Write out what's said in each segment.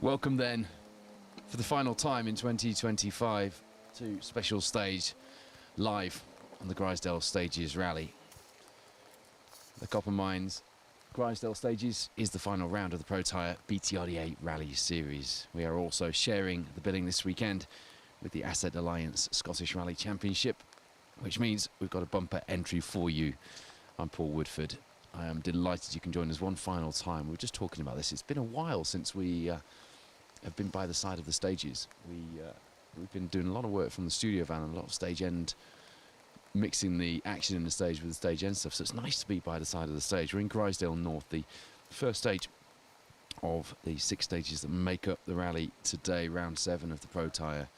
Welcome then, for the final time in 2025, to Special Stage live on the Grizedale Stages Rally. The Copper Mines Grizedale Stages is the final round of the Protyre BTRDA Rally Series. We are also sharing the billing this weekend with the Asset Alliance Scottish Rally Championship, which means we've got a bumper entry for you. I'm Paul Woodford. I am delighted you can join us one final time. We were just talking about this. It's been a while since we have been by the side of the stages. We've been doing a lot of work from the studio van and a lot of stage end, mixing the action in the stage with the stage end stuff. So it's nice to be by the side of the stage. We're in Grizedale North, the first stage of the 6 stages that make up the rally today, round 7 of the Protyre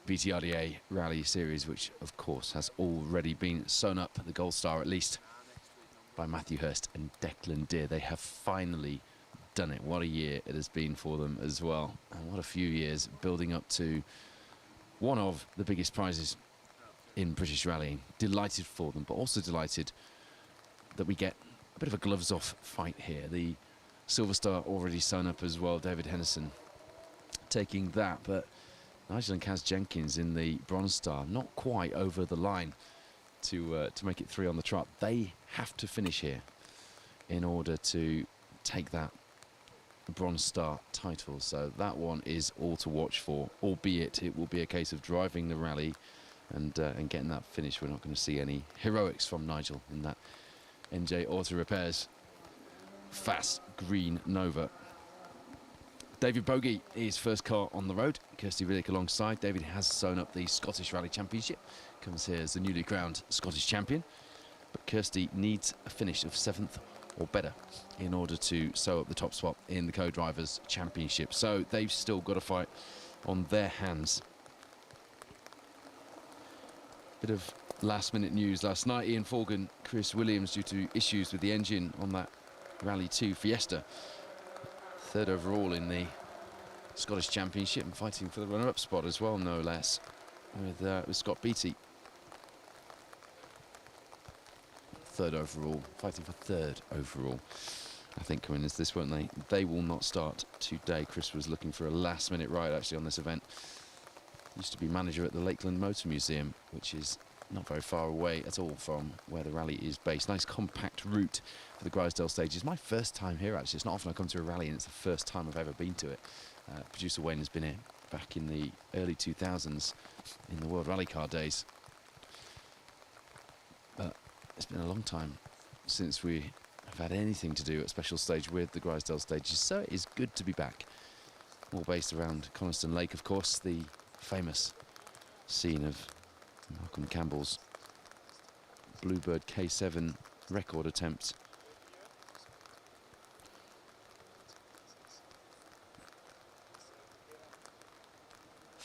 BTRDA Rally Series, which of course has already been sewn up, the gold star at least, by Matthew Hurst and Declan Deer. They have finally done it. What a year it has been for them as well, and what a few years building up to one of the biggest prizes in British rallying. Delighted for them, but also delighted that we get a bit of a gloves off fight here. The silver star already sewn up as well, David Henderson taking that, but Nigel and Kaz Jenkins in the bronze star not quite over the line to make it 3 on the trot. They have to finish here in order to take that bronze star title, so that one is all to watch for, albeit it will be a case of driving the rally and getting that finish. We're not going to see any heroics from Nigel in that NJ Auto Repairs fast green Nova. David Bogey is first car on the road. Kirsty Riddick alongside. David has sewn up the Scottish Rally Championship, comes here as the newly crowned Scottish champion, but Kirsty needs a finish of 7th or better in order to sew up the top spot in the Co-Drivers Championship. So they've still got a fight on their hands. Bit of last minute news last night. Ian Forgan, Chris Williams, due to issues with the engine on that Rally 2 Fiesta. 3rd overall in the Scottish Championship and fighting for the runner-up spot as well, no less, with Scott Beattie. 3rd overall, fighting for 3rd overall, I think, coming into this, weren't they? They will not start today. Chris was looking for a last-minute ride, actually, on this event. Used to be manager at the Lakeland Motor Museum, which is not very far away at all from where the rally is based. Nice compact route for the Grizedale stages. My first time here, actually. It's not often I come to a rally and it's the first time I've ever been to it. Producer Wayne has been here back in the early 2000s in the World Rally Car days. But it's been a long time since we have had anything to do at Special Stage with the Grizedale stages, so it is good to be back. All based around Coniston Lake, of course, the famous scene of Malcolm Campbell's Bluebird K7 record attempt.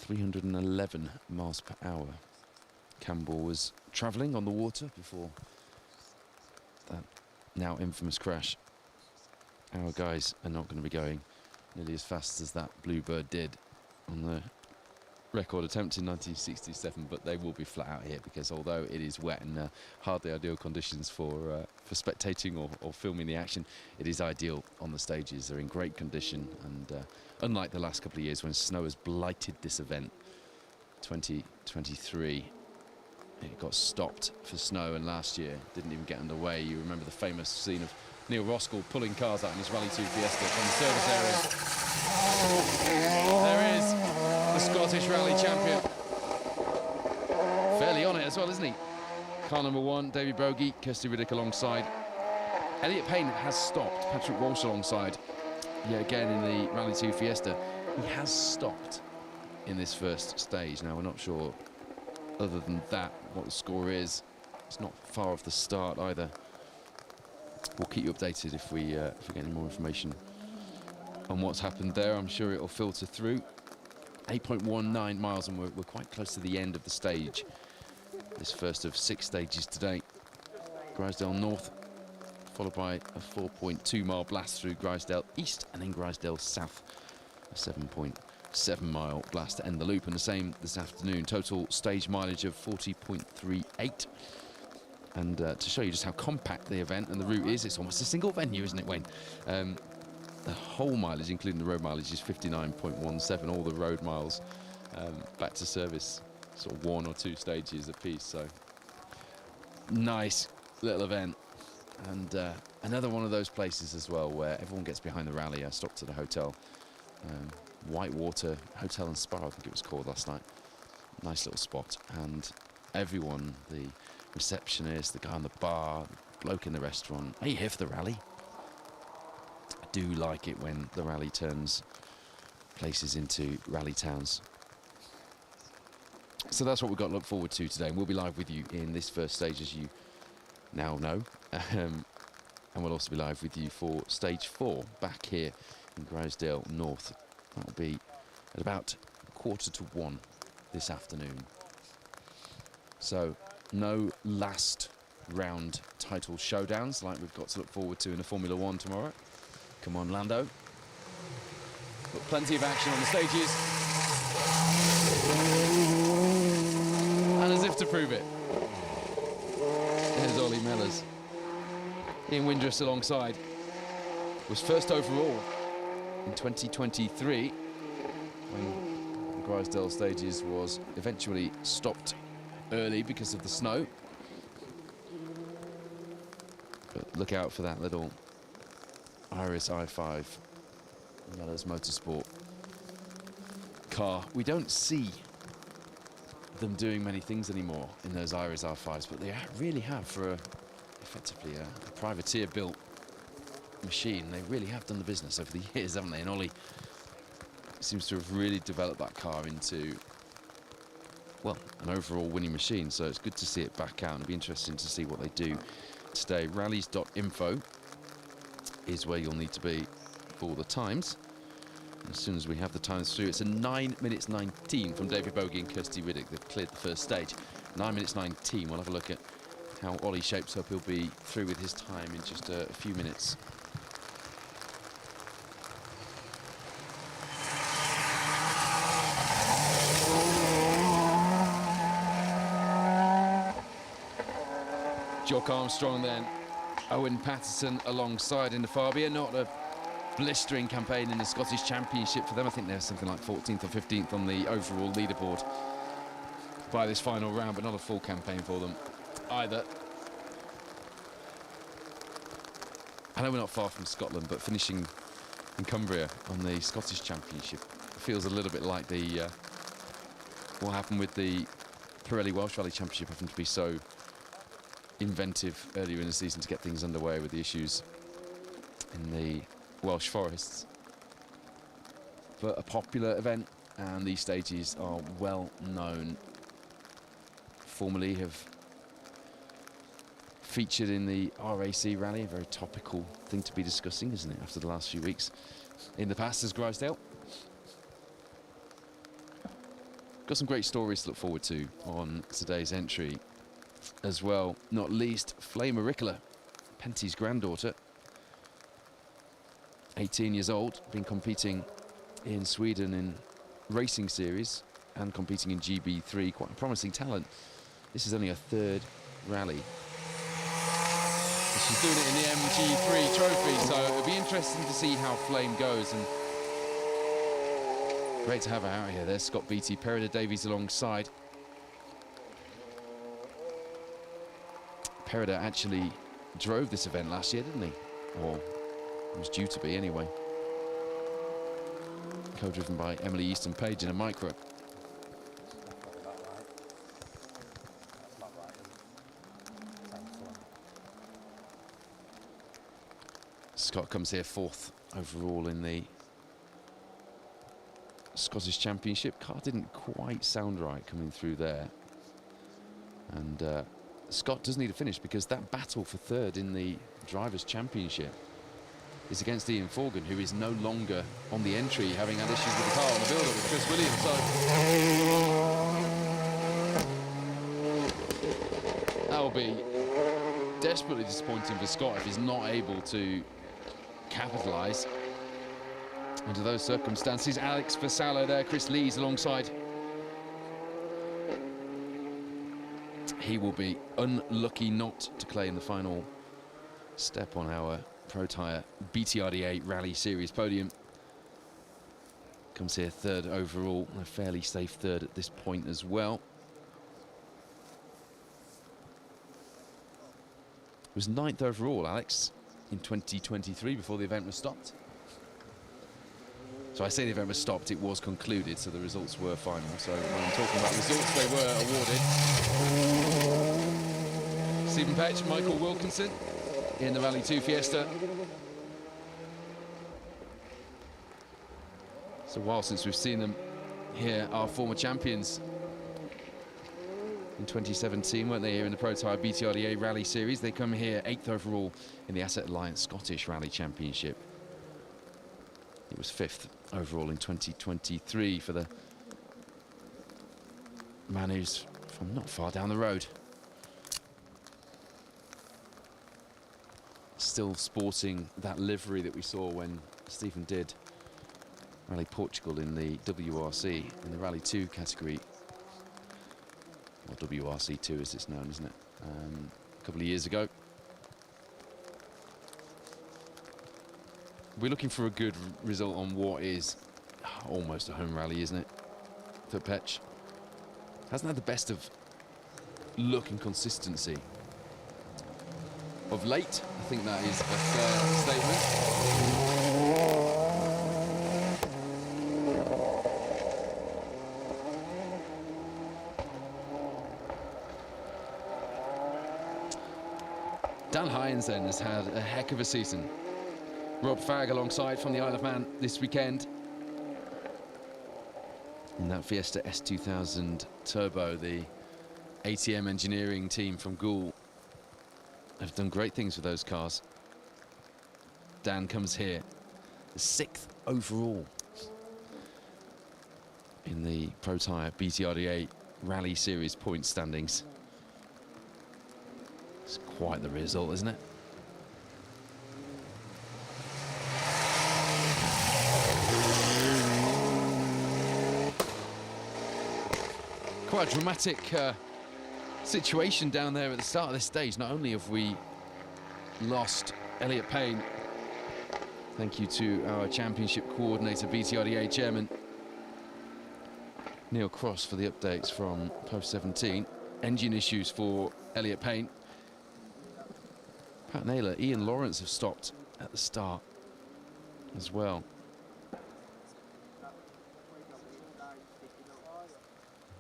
.311 miles per hour. Campbell was travelling on the water before that now infamous crash. Our guys are not going to be going nearly as fast as that Bluebird did on the record attempt in 1967, but they will be flat out here because although it is wet and hardly ideal conditions for spectating or filming the action, it is ideal on the stages. They're in great condition, and unlike the last couple of years when snow has blighted this event, 2023 it got stopped for snow, and last year didn't even get underway. You remember the famous scene of Neil Roskell pulling cars out in his Rally 2 Fiesta from the service area. There is the Scottish Rally champion. Fairly on it as well, isn't he? Car number 1, David Bogey, Kirsty Riddick alongside. Elliot Payne has stopped, Patrick Walsh alongside. Yeah, again in the Rally 2 Fiesta. He has stopped in this first stage. Now, we're not sure, other than that, what the score is. It's not far off the start either. We'll keep you updated if we get any more information on what's happened there. I'm sure it'll filter through. 8.19 miles, and we're quite close to the end of the stage. This first of 6 stages today. Grizedale North, followed by a 4.2 mile blast through Grizedale East, and then Grizedale South, a 7.7 mile blast to end the loop, and the same this afternoon. Total stage mileage of 40.38. And to show you just how compact the event and the route is, it's almost a single venue, isn't it, Wayne? the whole mileage, including the road mileage, is 59.17. All the road miles back to service, sort of 1 or 2 stages apiece. So nice little event, and another one of those places as well where everyone gets behind the rally. I stopped at a hotel, Whitewater Hotel and Spa, I think it was called, last night. Nice little spot, and everyone, the receptionist, the guy on the bar, the bloke in the restaurant, are you here for the rally? I do like it when the rally turns places into rally towns. So that's what we've got to look forward to today, and we'll be live with you in this first stage, as you now know, and we'll also be live with you for stage 4 back here in Grizedale North. That'll be at about 1:45 this afternoon. So no last round title showdowns like we've got to look forward to in the Formula 1 tomorrow. Come on, Lando. But plenty of action on the stages. And as if to prove it, there's Ollie Mellors. Ian Windruss alongside was first overall in 2023 when the Grizedale stages was eventually stopped early because of the snow. But look out for that little Iris i5 Mellors Motorsport car. We don't see them doing many things anymore in those Iris R5s, but they really have, for effectively a privateer built machine. They really have done the business over the years, haven't they? And Ollie seems to have really developed that car into, well, an overall winning machine. So it's good to see it back out, and it'll be interesting to see what they do today. Rallies.info is where you'll need to be for the times. As soon as we have the times through, it's a 9 minutes 19 from David Bogie and Kirsty Riddick. They've cleared the first stage. 9 minutes 19. We'll have a look at how Ollie shapes up. He'll be through with his time in just a few minutes. Jock Armstrong then, Owen Patterson alongside in the Fabia. Not a blistering campaign in the Scottish Championship for them. I think they're something like 14th or 15th on the overall leaderboard by this final round, but not a full campaign for them either. I know we're not far from Scotland, but finishing in Cumbria on the Scottish Championship feels a little bit like the what happened with the Pirelli Welsh Rally Championship, having to be so inventive earlier in the season to get things underway with the issues in the Welsh forests. But a popular event, and these stages are well known. Formerly have featured in the RAC rally, a very topical thing to be discussing, isn't it, after the last few weeks in the past as Grizedale. Got some great stories to look forward to on today's entry as well, not least Flame Auricola, Penty's granddaughter, 18 years old, been competing in Sweden in racing series and competing in GB3, quite a promising talent. This is only her 3rd rally. She's doing it in the MG3 trophy, so it'll be interesting to see how Flame goes, and great to have her out here. There's Scott Beattie, Perida Davies alongside. Perida actually drove this event last year, didn't he? Or was due to be anyway. Co-driven by Emily Easton Page in a micro. Scott comes here 4th overall in the Scottish Championship. Car didn't quite sound right coming through there. And Scott does need a finish, because that battle for 3rd in the Drivers' Championship is against Ian Forgan, who is no longer on the entry, having had issues with the car on the build-up with Chris Williams. So that'll be desperately disappointing for Scott if he's not able to capitalise under those circumstances. Alex Vassallo there, Chris Lees alongside. He will be unlucky not to play in the final step on our Protyre BTRDA Rally Series podium. Comes here third overall, a fairly safe third at this point as well. It was 9th overall, Alex, in 2023 before the event was stopped. So I say the event was stopped, it was concluded, so the results were final. So when I'm talking about results, they were awarded. Stephen Petch, Michael Wilkinson in the Rally 2 Fiesta. It's a while since we've seen them here, our former champions. In 2017, weren't they, here in the Protyre BTRDA Rally Series? They come here 8th overall in the Asset Alliance Scottish Rally Championship. It was 5th overall in 2023 for the man who's from not far down the road. Still sporting that livery that we saw when Stephen did Rally Portugal in the WRC, in the Rally 2 category. Or WRC2 as it's known, isn't it? A couple of years ago. We're looking for a good result on what is almost a home rally, isn't it, for Petch? Hasn't had the best of look and consistency of late. I think that is a fair statement. Dan Hynes then has had a heck of a season. Rob Fagg alongside from the Isle of Man this weekend. In that Fiesta S2000 Turbo, the ATM engineering team from Goole have done great things with those cars. Dan comes here, the 6th overall in the Protyre BTRDA Rally Series point standings. It's quite the result, isn't it? Quite a dramatic situation down there at the start of this stage. Not only have we lost Elliot Payne, thank you to our championship coordinator, BTRDA chairman Neil Cross for the updates from post 17. Engine issues for Elliot Payne. Pat Naylor, Ian Lawrence have stopped at the start as well.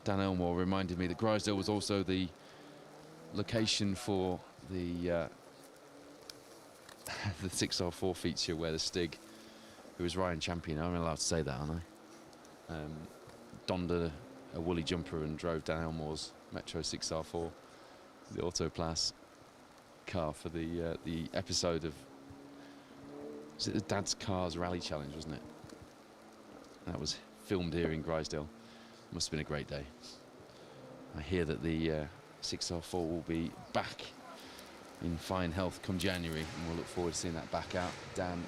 Dan Elmore reminded me that Grizedale was also the location for the the 6R4 feature where the Stig, who was Ryan champion, I'm allowed to say that, aren't I? Donned a woolly jumper and drove Dan Elmore's Metro 6R4, the Autoplas car for the episode of, was it the Dad's Cars Rally Challenge, wasn't it? That was filmed here in Grizedale. Must have been a great day. I hear that the 6R4 will be back in fine health come January, and we'll look forward to seeing that back out. Dan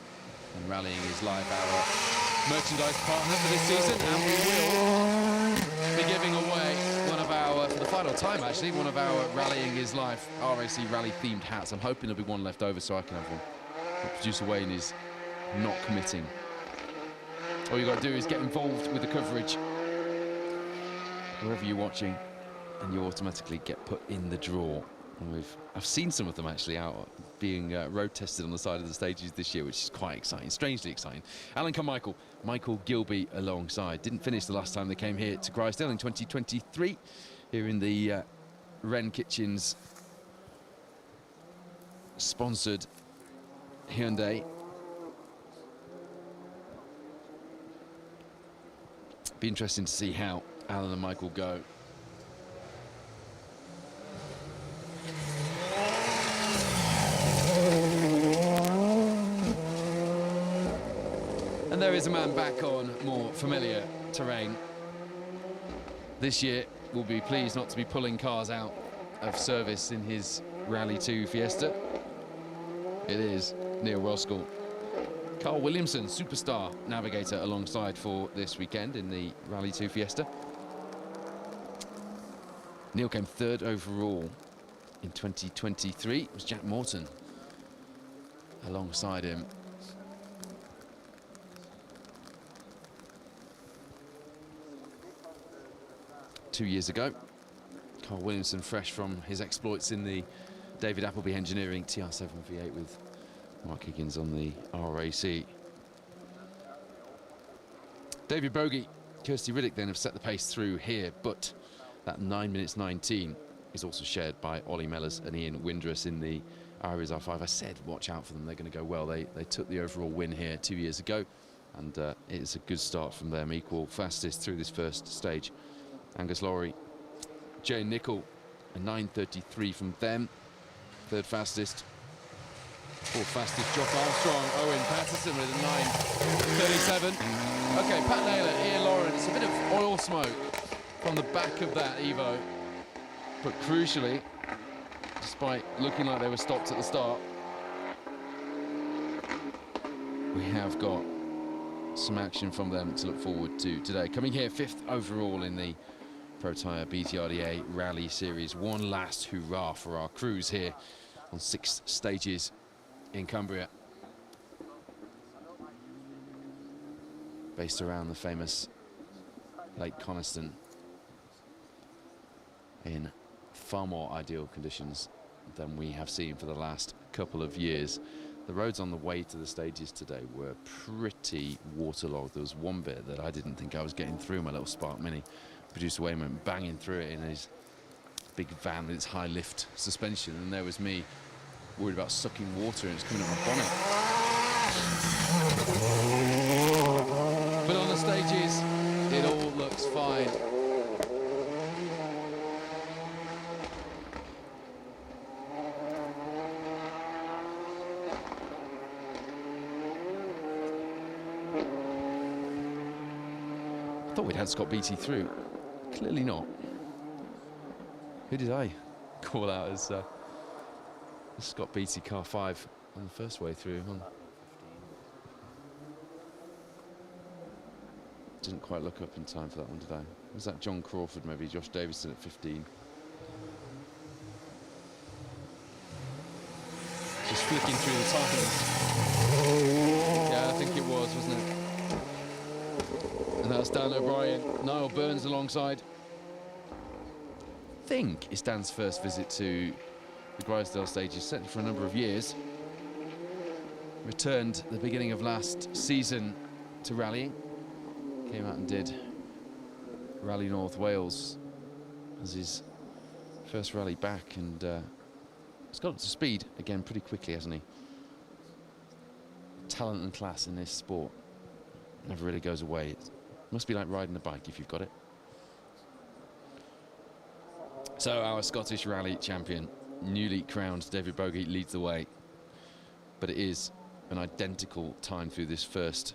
and Rallying is live, our merchandise partner for this season, and we will be giving away one of our, for the final time actually, one of our Rallying is Live RAC Rally themed hats. I'm hoping there'll be one left over so I can have one. But producer Wayne is not committing. All you got to do is get involved with the coverage wherever you're watching, and you automatically get put in the draw. And I've seen some of them actually out being road tested on the side of the stages this year, which is quite exciting, strangely exciting. Alan Carmichael, Michael Gilby alongside. Didn't finish the last time they came here to Grizedale in 2023, here in the Wren Kitchens sponsored Hyundai. Be interesting to see how Alan and Michael go. And there is a man back on more familiar terrain. This year, we'll be pleased not to be pulling cars out of service in his Rally 2 Fiesta. It is Neil Roskell. Carl Williamson, superstar navigator, alongside for this weekend in the Rally 2 Fiesta. Neil came third overall in 2023. It was Jack Morton alongside him. Two years ago, Carl Williamson, fresh from his exploits in the David Appleby Engineering TR7 V8 with Mark Higgins on the RAC. David Bogey, Kirsty Riddick then have set the pace through here, but that 9 minutes 19 is also shared by Ollie Mellors and Ian Windrus in the Iris R5. I said watch out for them, they're going to go well. They took the overall win here 2 years ago, and it's a good start from them, equal fastest through this first stage. Angus Lowry, Jane Nicol, a 9:33 from them, third fastest. Fourth fastest, Jock Armstrong, Owen Patterson with a 9:37. Okay, Pat Naylor, Ian Lawrence, a bit of oil smoke from the back of that Evo. But crucially, despite looking like they were stopped at the start, we have got some action from them to look forward to today. Coming here 5th overall in the Protyre BTRDA Rally Series. One last hurrah for our crews here on 6 stages in Cumbria, based around the famous Lake Coniston, in far more ideal conditions than we have seen for the last couple of years. The roads on the way to the stages today were pretty waterlogged. There was one bit that I didn't think I was getting through, my little Spark Mini. Producer Wayne went banging through it in his big van with its high lift suspension, and there was me worried about sucking water and it's coming up my bonnet. But on the stages, it all looks fine. Thought we'd had Scott Beattie through. Clearly not. Who did I call out as Scott Beattie car 5 on the first way through? Didn't quite look up in time for that one, did I? Was that John Crawford, maybe? Josh Davison at 15. Just flicking through the times. Yeah, I think it was, wasn't it? And that's Dan O'Brien. Niall Burns alongside. I think it's Dan's first visit to the Grizedale stages, certainly for a number of years. Returned at the beginning of last season to rallying. Came out and did Rally North Wales as his first rally back, and he's got up to speed again pretty quickly, hasn't he? Talent and class in this sport never really goes away. It must be like riding a bike if you've got it. So our Scottish rally champion, newly crowned David Bogey, leads the way, but it is an identical time through this first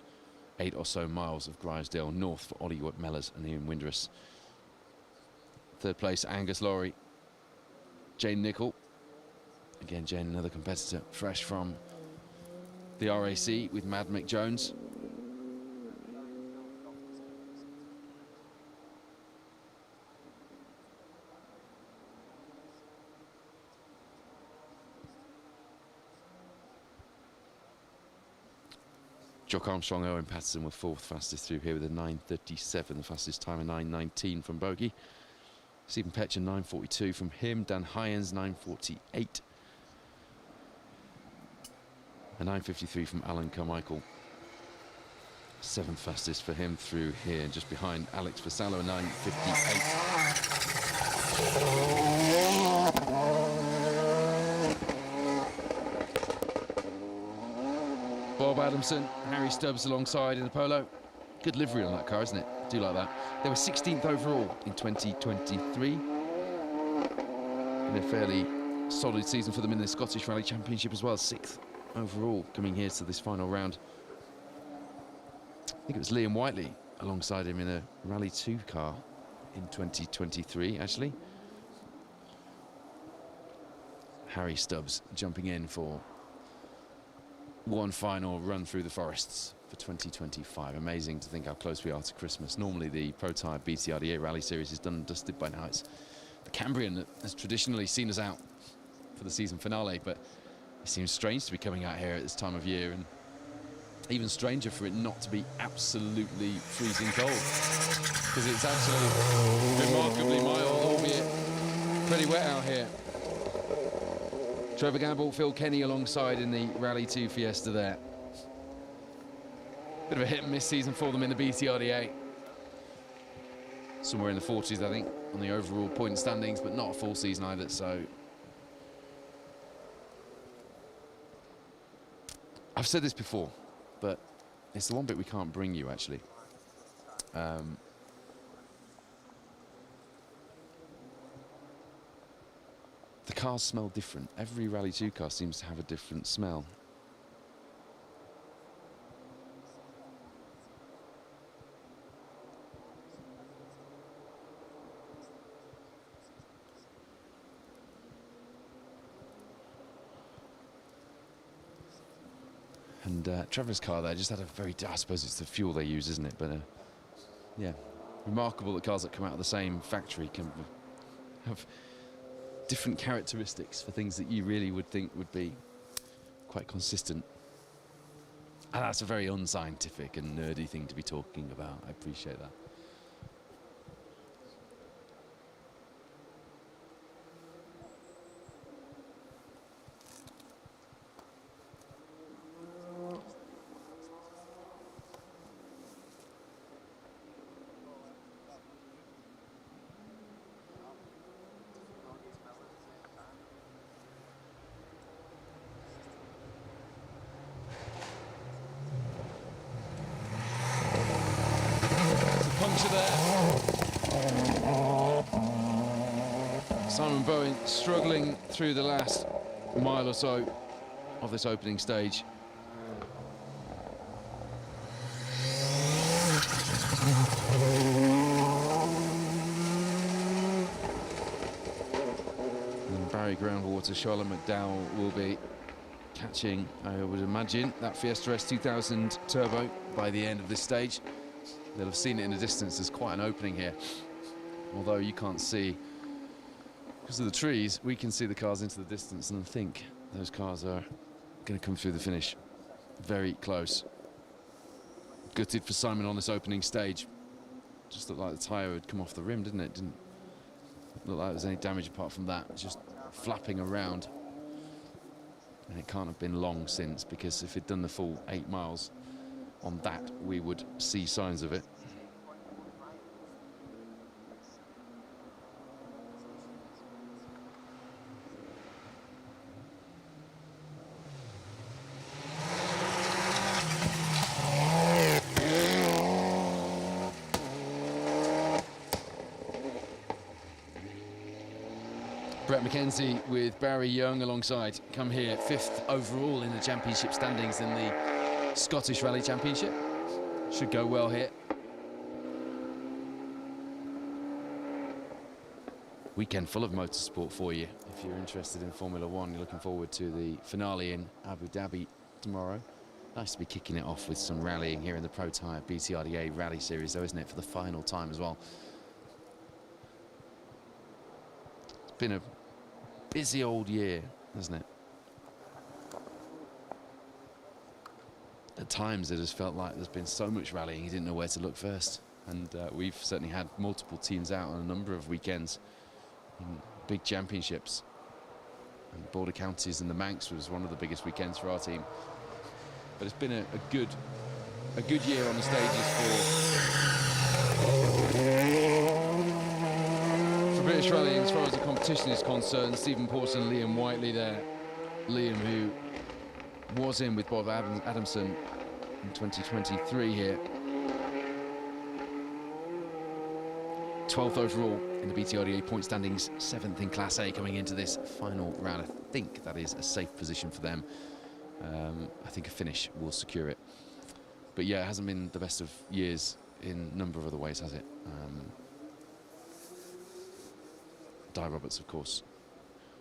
8 or so miles of Grizedale North for Ollie Mellors and Ian Windrus. Third place, Angus Lowry, Jane Nicol. Again, Jane, another competitor, fresh from the RAC with Mad Mick Jones. Jock Armstrong, Owen Patterson were 4th fastest through here with a 9:37, the fastest time a 9:19 from Bogey. Stephen Petcher, 9:42 from him. Dan Hyans, 9:48. A 9:53 from Alan Carmichael. 7th fastest for him through here, just behind Alex Vassallo, 9:58. Bob Adamson, Harry Stubbs alongside in the Polo. Good livery on that car, isn't it? I do like that. They were 16th overall in 2023. And a fairly solid season for them in the Scottish Rally Championship as well. 6th overall coming here to this final round. I think it was Liam Whiteley alongside him in a Rally 2 car in 2023, actually. Harry Stubbs jumping in for one final run through the forests for 2025. Amazing to think how close we are to Christmas. Normally the Protyre BTRDA Rally Series is done and dusted by now. It's the Cambrian that has traditionally seen us out for the season finale, but It seems strange to be coming out here at this time of year, and even stranger for it not to be absolutely freezing cold, because it's actually remarkably mild, albeit pretty wet out here. Trevor Gamble, Phil Kenny alongside in the Rally 2 Fiesta there. Bit of a hit and miss season for them in the BTRDA. Somewhere in the 40s, I think, on the overall point standings, but not a full season either, so. I've said this before, but it's the one bit we can't bring you, actually. The cars smell different. Every Rally 2 car seems to have a different smell. And Trevor's car there just had a very, I suppose it's the fuel they use, isn't it? But yeah, remarkable that cars that come out of the same factory can have different characteristics for things that you really would think would be quite consistent. And that's a very unscientific and nerdy thing to be talking about. I appreciate that. Simon Bowen struggling through the last mile or so of this opening stage. And Barry Groundwater, Charlotte McDowell will be catching, I would imagine, that Fiesta S 2000 Turbo by the end of this stage. They'll have seen it in the distance. There's quite an opening here, although you can't see because of the trees. We can see the cars into the distance, and I think those cars are going to come through the finish very close. Gutted for Simon on this opening stage. Just looked like the tyre had come off the rim, didn't it? Didn't look like there was any damage apart from that. It's just flapping around, and it can't have been long since, because if it'd done the full 8 miles on that, we would see signs of it. Brett McKenzie with Barry Young alongside come here 5th overall in the championship standings in the Scottish Rally Championship. Should go well here. Weekend full of motorsport for you. If you're interested in Formula One, you're looking forward to the finale in Abu Dhabi tomorrow. Nice to be kicking it off with some rallying here in the Protyre BTRDA Rally Series, though, isn't it, for the final time as well. It's been a busy old year, hasn't it? At times it has felt like there's been so much rallying you didn't know where to look first, and we've certainly had multiple teams out on a number of weekends in big championships. And Border Counties and the Manx was one of the biggest weekends for our team, but it's been a good year on the stages for British rallying as far as the competition is concerned. Stephen Porson and Liam Whiteley there. Liam, who was in with Bob Adamson in 2023 here. 12th overall in the BTRDA point standings, 7th in Class A coming into this final round. I think that is a safe position for them. I think a finish will secure it. But yeah, it hasn't been the best of years in a number of other ways, has it? Di Roberts, of course,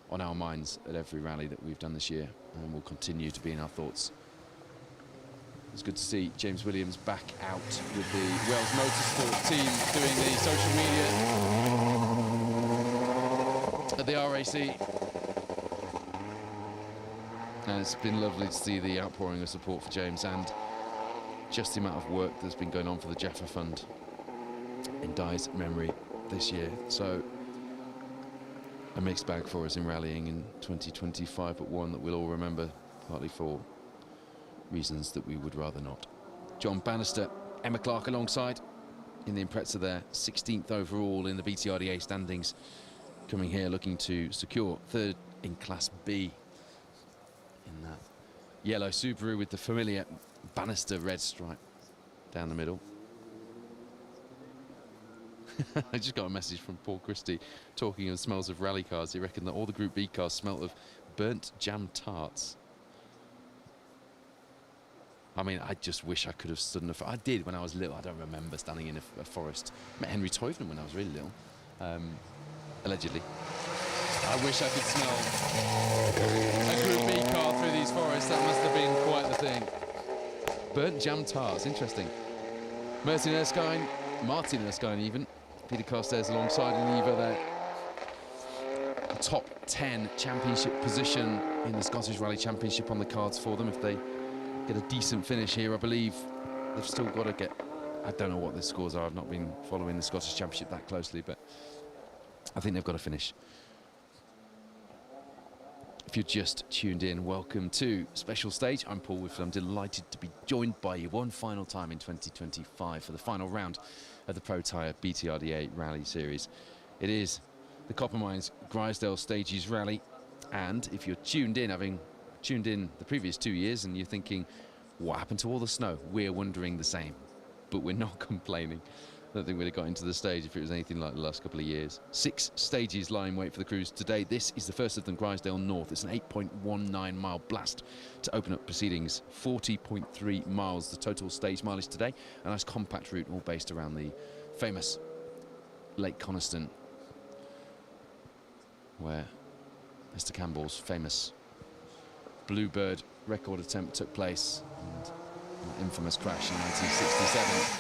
on our minds at every rally that we've done this year, and will continue to be in our thoughts. It's good to see James Williams back out with the Wales Motorsport team doing the social media at the RAC. And it's been lovely to see the outpouring of support for James and just the amount of work that's been going on for the Jaffa Fund in Di's memory this year. So a mixed bag for us in rallying in 2025, but one that we'll all remember, partly for reasons that we would rather not. John Bannister, Emma Clark alongside in the Impreza there, 16th overall in the BTRDA standings, coming here looking to secure third in Class B in that yellow Subaru with the familiar Bannister red stripe down the middle. I just got a message from Paul Christie talking of smells of rally cars. He reckoned that all the Group B cars smelt of burnt jam tarts. I mean, I just wish I could have stood in a... I did when I was little. I don't remember standing in a forest. I met Henry Toivden when I was really little, allegedly. I wish I could smell a Group B car through these forests. That must have been quite the thing. Burnt jam tarts, interesting. Martin Erskine even. Peter Carstairs alongside Iniva there. Top 10 championship position in the Scottish Rally Championship on the cards for them. If they get a decent finish here, I believe they've still got to get... I don't know what the scores are. I've not been following the Scottish Championship that closely, but I think they've got to finish. If you're just tuned in, welcome to Special Stage. I'm Paul Whitford. I'm delighted to be joined by you one final time in 2025 for the final round of the Protyre BTRDA Rally Series. It is the Copper Mines Grizedale Stages Rally, and if you're tuned in, having tuned in the previous 2 years and you're thinking, what happened to all the snow? We're wondering the same, but we're not complaining. I don't think we'd have got into the stage if it was anything like the last couple of years. 6 stages lie in wait for the crews today. This is the first of them, Grizedale North. It's an 8.19 mile blast to open up proceedings. 40.3 miles, the total stage mileage today. A nice compact route, all based around the famous Lake Coniston, where Mr. Campbell's famous Bluebird record attempt took place, and that infamous crash in 1967.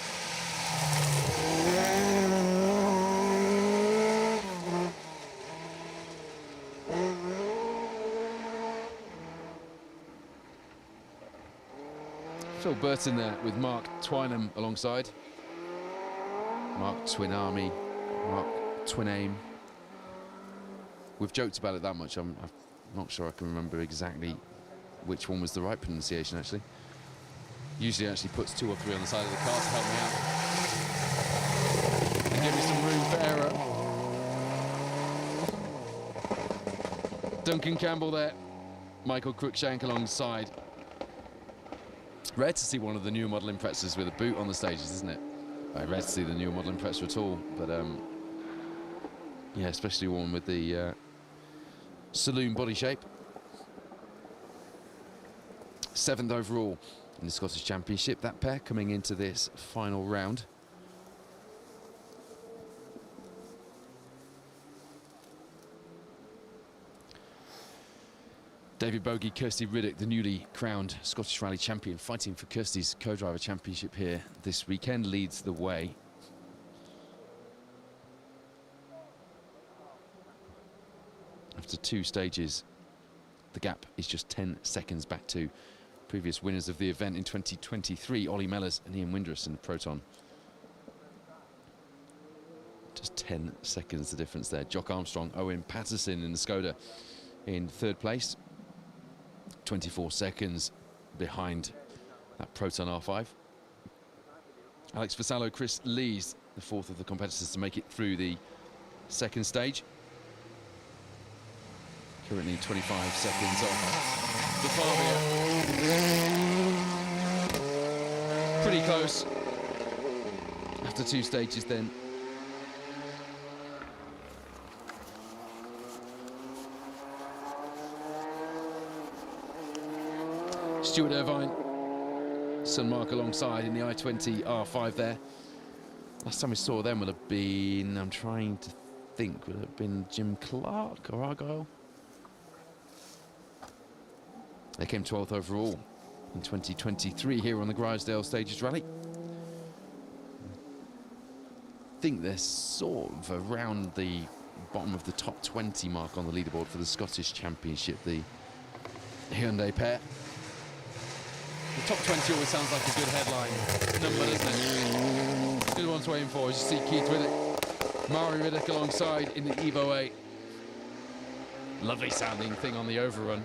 Phil Burton there with Mark Twynham alongside. Mark Twinarmy, Mark Twinaim. We've joked about it that much. I'm not sure I can remember exactly which one was the right pronunciation, actually. Usually actually puts 2 or 3 on the side of the car to help me out and give me some room for error. Duncan Campbell there, Michael Cruikshank alongside. Rare to see one of the newer model Imprezas with a boot on the stages, isn't it? Rare to see the newer model Impreza at all, but yeah, especially one with the saloon body shape. 7th overall in the Scottish Championship, that pair coming into this final round. David Bogie, Kirsty Riddick, the newly crowned Scottish Rally champion, fighting for Kirsty's co-driver championship here this weekend, leads the way. After 2 stages, the gap is just 10 seconds back to previous winners of the event in 2023, Ollie Mellors and Ian Windrus in the Proton. Just 10 seconds the difference there. Jock Armstrong, Owen Patterson in the Skoda in 3rd place. 24 seconds behind that Proton R5. Alex Vassallo, Chris Lees, the 4th of the competitors to make it through the 2nd stage. Currently 25 seconds off the Fabia. Pretty close. After 2 stages then. Stuart Irvine, St Mark alongside in the I-20 R5 there. Last time we saw them will have been, I'm trying to think, would it have been Jim Clark or Argyle? They came 12th overall in 2023 here on the Grizedale Stages Rally. I think they're sort of around the bottom of the top 20 mark on the leaderboard for the Scottish Championship. The Hyundai pair. The top 20 always sounds like a good headline number, doesn't it? Good one to aim for, as you see Keith Riddick, Mari Riddick alongside in the Evo 8. Lovely sounding thing on the overrun.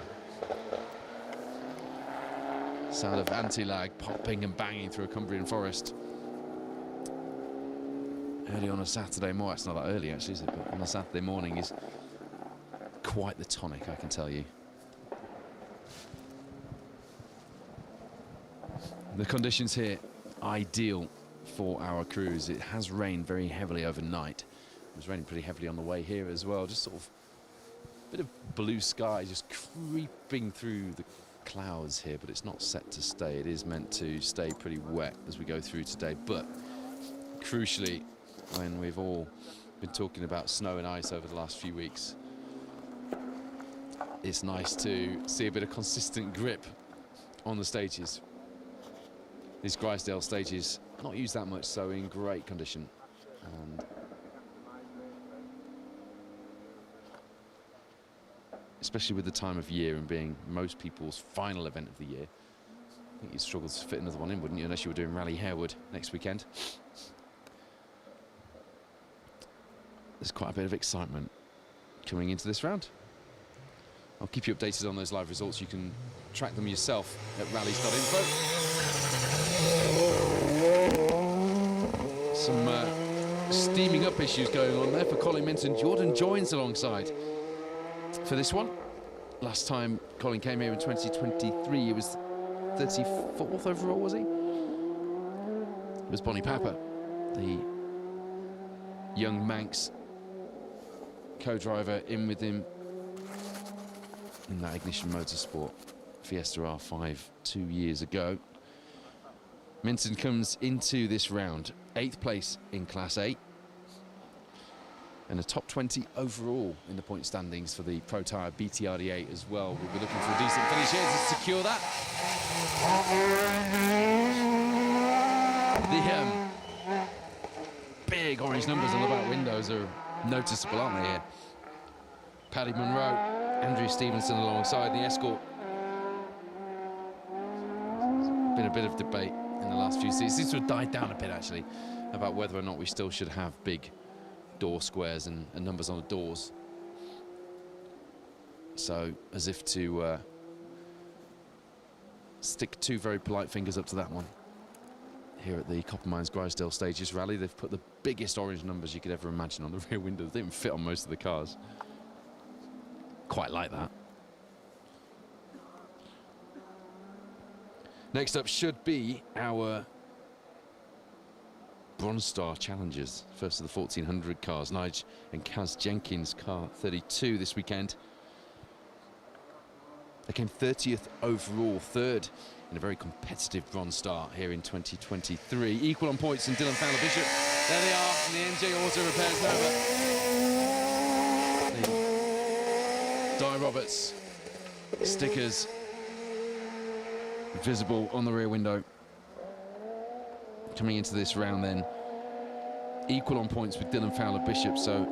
Sound of anti-lag popping and banging through a Cumbrian forest. Early on a Saturday morning, it's not that early actually, is it? But on a Saturday morning is quite the tonic, I can tell you. The conditions here, ideal for our cruise. It has rained very heavily overnight. It was raining pretty heavily on the way here as well. Just sort of a bit of blue sky just creeping through the clouds here, but it's not set to stay. It is meant to stay pretty wet as we go through today. But crucially, when we've all been talking about snow and ice over the last few weeks, it's nice to see a bit of consistent grip on the stages. These Grizedale stages, not used that much, so in great condition. And especially with the time of year and being most people's final event of the year, I think you'd struggle to fit another one in, wouldn't you, unless you were doing Rally Harewood next weekend. There's quite a bit of excitement coming into this round. I'll keep you updated on those live results. You can track them yourself at rallies.info. Some steaming up issues going on there for Colin Minton. Jordan joins alongside for this one. Last time Colin came here in 2023, he was 34th overall, was he? It was Bonnie Papa, the young Manx co-driver, in with him in that Ignition Motorsport Fiesta R5 2 years ago. Minton comes into this round 8th place in Class 8 and a top 20 overall in the point standings for the Protyre BTRDA as well. We'll be looking for a decent finish here to secure that. The big orange numbers on the back windows are noticeable, aren't they here? Paddy Munro, Andrew Stevenson alongside the escort. Been a bit of debate in the last few seasons. It seems to have died down a bit actually about whether or not we still should have big door squares and numbers on the doors. So as if to stick two very polite fingers up to that one. Here at the Copper Mines Grizedale Stages Rally, they've put the biggest orange numbers you could ever imagine on the rear windows. They don't even fit on most of the cars. Quite like that. Next up should be our Bronze Star Challengers. First of the 1400 cars. Nige and Kaz Jenkins, car 32 this weekend. They came 30th overall, third in a very competitive Bronze Star here in 2023. Equal on points in Dylan Fowler Bishop. There they are in the NJ Auto Repairs Nova. The Di Roberts stickers visible on the rear window. Coming into this round then, equal on points with Dylan Fowler Bishop, so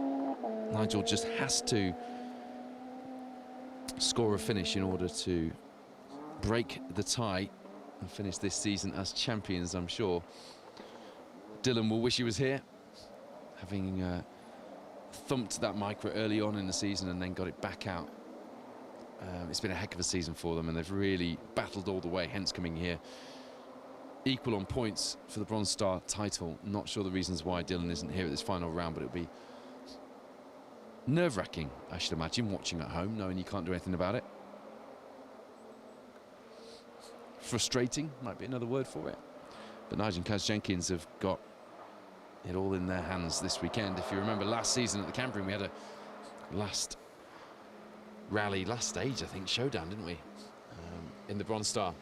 Nigel just has to score a finish in order to break the tie and finish this season as champions, I'm sure. Dylan will wish he was here, having thumped that micro early on in the season and then got it back out. It's been a heck of a season for them and they've really battled all the way, hence coming here. Equal on points for the Bronze Star title. Not sure the reasons why Dylan isn't here at this final round, but it'll be nerve-wracking, I should imagine, watching at home, knowing you can't do anything about it. Frustrating might be another word for it. But Nigel and Kaz Jenkins have got it all in their hands this weekend. If you remember last season at the Cambrian, we had a last stage, I think, showdown, didn't we? In the Bronze Star.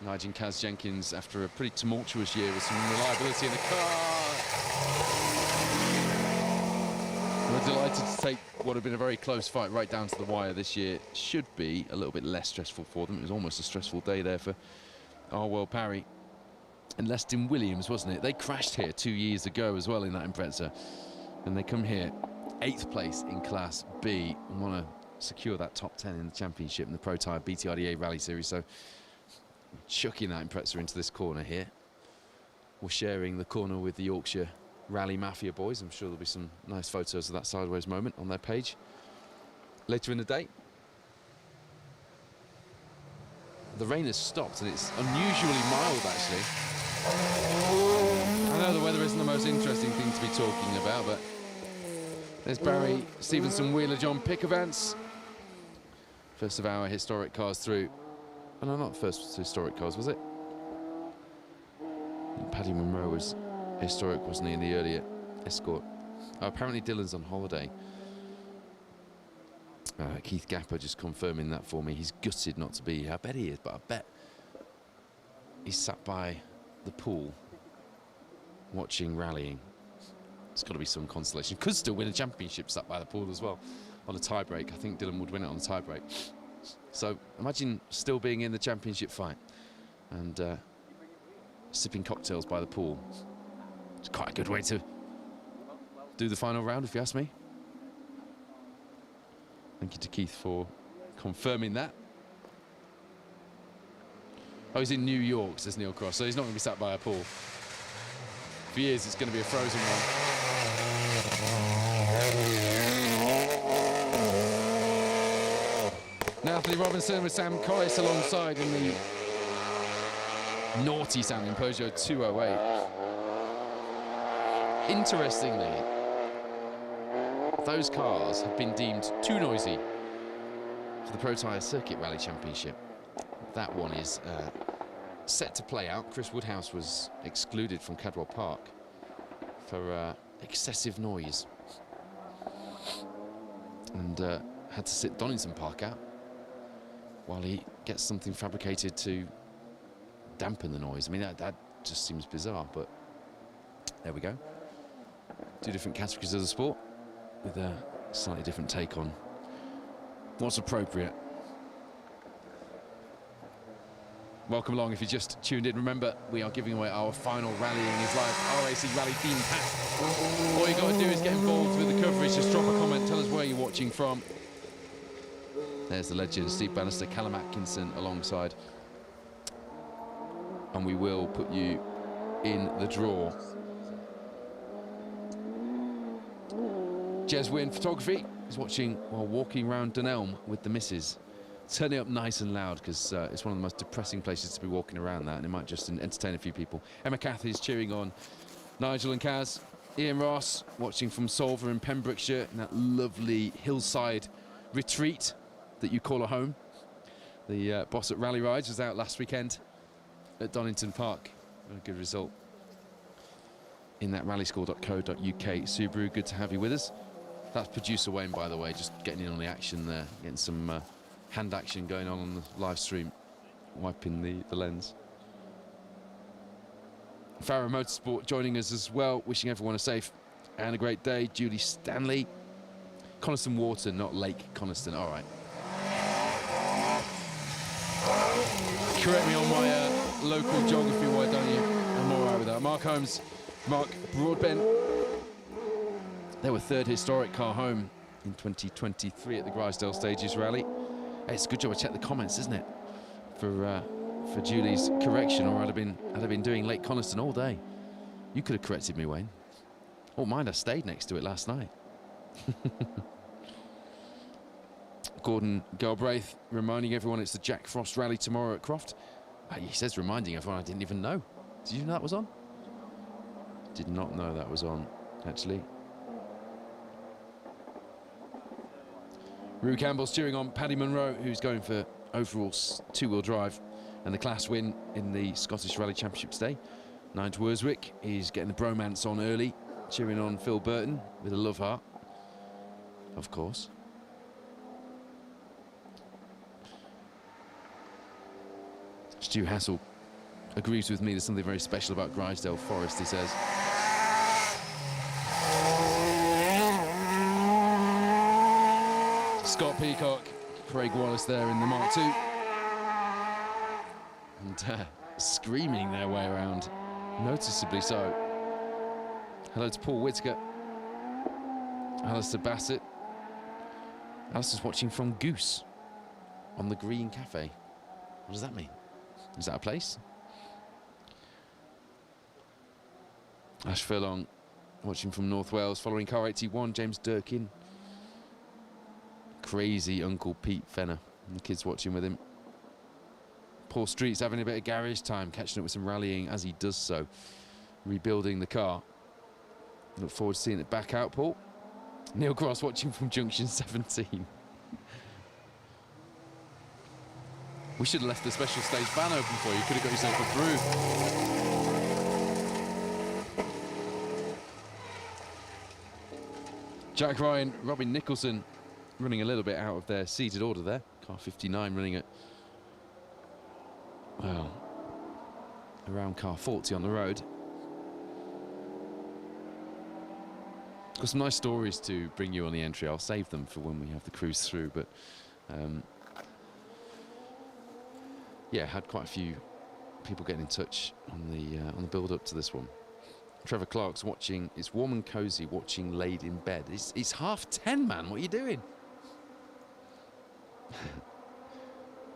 Nigel and Kaz Jenkins, after a pretty tumultuous year with some reliability in the car. We're delighted to take what had been a very close fight right down to the wire this year. Should be a little bit less stressful for them. It was almost a stressful day there for Arwell Parry and Leston Williams, wasn't it? They crashed here 2 years ago as well in that Impreza. And they come here 8th place in Class B and want to secure that top 10 in the championship in the Protyre BTRDA Rally Series. So chucking that Impreza into this corner here. We're sharing the corner with the Yorkshire Rally Mafia boys. I'm sure there'll be some nice photos of that sideways moment on their page later in the day. The rain has stopped and it's unusually mild, actually. I know the weather isn't the most interesting thing to be talking about, but there's Barry Stevenson Wheeler John Pickavance. First of our historic cars through. Oh, no, not first historic cars, was it? Paddy Monroe was historic, wasn't he, in the earlier escort? Oh, apparently Dylan's on holiday. Keith Gapper just confirming that for me. He's gutted not to be here. I bet he is, but I bet he's sat by the pool watching rallying. It's got to be some consolation. Could still win a championship sat by the pool as well on a tie-break. I think Dylan would win it on a tie-break. So imagine still being in the championship fight and sipping cocktails by the pool. It's quite a good way to do the final round, if you ask me. Thank you to Keith for confirming that. Oh, he's in New York, says Neil Cross, so he's not going to be sat by a pool. If he is, it's going to be a frozen one. Natalie Robinson with Sam Corris alongside in the naughty sounding Peugeot 208. Interestingly, those cars have been deemed too noisy for the Protyre Circuit Rally Championship. That one is set to play out. Chris Woodhouse was excluded from Cadwell Park for excessive noise and had to sit Donington Park out while he gets something fabricated to dampen the noise. I mean, that just seems bizarre, but there we go. Two different categories of the sport with a slightly different take on what's appropriate. Welcome along if you just tuned in. Remember, we are giving away our final Rallying is Live RAC Rally themed hat. All you got to do is get involved with the coverage. Just drop a comment, tell us where you're watching from. There's the legend, Steve Bannister, Callum Atkinson alongside. And we will put you in the draw. Jez Wynn Photography is watching while walking around Dunelm with the missus. Turn it up nice and loud because it's one of the most depressing places to be walking around that, and it might just entertain a few people. Emma Cathy's cheering on Nigel and Kaz. Ian Ross watching from Solver in Pembrokeshire in that lovely hillside retreat that you call a home. The boss at Rally Rides was out last weekend at Donington Park. A good result in that rallyscore.co.uk. Subaru, good to have you with us. That's producer Wayne, by the way, just getting in on the action there, getting some hand action going on the live stream, wiping the lens. Farrow Motorsport joining us as well, wishing everyone a safe and a great day. Julie Stanley. Coniston Water, not Lake Coniston. All right. Correct me on my local geography, why don't you? I'm all right with that. Mark Holmes, Mark Broadbent. They were third historic car home in 2023 at the Grizedale Stages Rally. Hey, it's a good job I checked the comments, isn't it? For Julie's correction, or I'd have been doing Lake Coniston all day. You could have corrected me, Wayne. Oh, mind, I stayed next to it last night. Gordon Galbraith reminding everyone it's the Jack Frost Rally tomorrow at Croft. He says reminding everyone. I didn't even know. Did you know that was on? Did not know that was on, actually. Rue Campbell's cheering on Paddy Monroe, who's going for overall two-wheel drive and the class win in the Scottish Rally Championship today. Nigel Worswick is getting the bromance on early, cheering on Phil Burton with a love heart, of course. Stu Hassel agrees with me. There's something very special about Grizedale Forest, he says. Scott Peacock, Craig Wallace there in the Mark II. And screaming their way around, noticeably so. Hello to Paul Whitaker, Alistair Bassett, Alistair's watching from Goose on the Green Cafe. What does that mean? Is that a place? Ash Furlong watching from North Wales, following car 81, James Durkin. Crazy Uncle Pete Fenner, and the kids watching with him. Paul Street's having a bit of garage time, catching up with some rallying as he does so, rebuilding the car. Look forward to seeing it back out, Paul. Neil Cross watching from Junction 17. We should have left the special stage van open for you. Could have got yourself a brew. Jack Ryan, Robin Nicholson running a little bit out of their seated order there. Car 59 running at, well, around car 40 on the road. Got some nice stories to bring you on the entry. I'll save them for when we have the cruise through, but yeah, had quite a few people getting in touch on the build up to this one. Trevor Clark's watching. It's warm and cozy watching laid in bed. It's 10:30, man. What are you doing?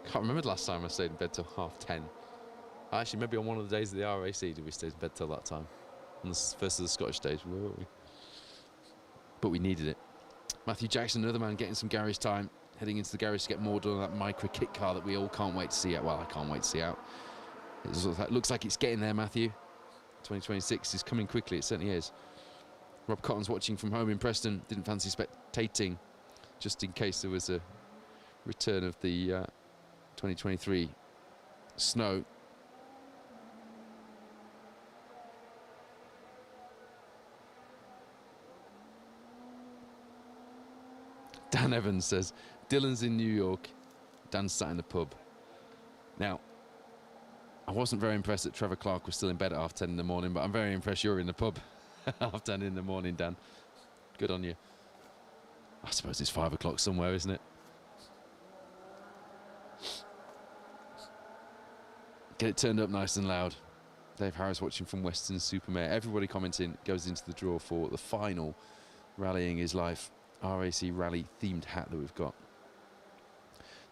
Can't remember the last time I stayed in bed till 10:30. Actually, maybe on one of the days of the RAC did we stay in bed till that time. On the first of the Scottish days, weren't we? But we needed it. Matthew Jackson, another man getting some garage time, heading into the garage to get more done on that micro kit car that we all can't wait to see out. Well, I can't wait to see out. It looks like it's getting there, Matthew. 2026 is coming quickly, it certainly is. Rob Cotton's watching from home in Preston, didn't fancy spectating, just in case there was a return of the 2023 snow. Dan Evans says, Dylan's in New York, Dan's sat in the pub. Now, I wasn't very impressed that Trevor Clark was still in bed at 10:30 in the morning, but I'm very impressed you're in the pub at 10:30 in the morning, Dan. Good on you. I suppose it's 5 o'clock somewhere, isn't it? Get it turned up nice and loud. Dave Harris watching from Western Supermare. Everybody commenting goes into the draw for the final Rallying Is Life RAC Rally themed hat that we've got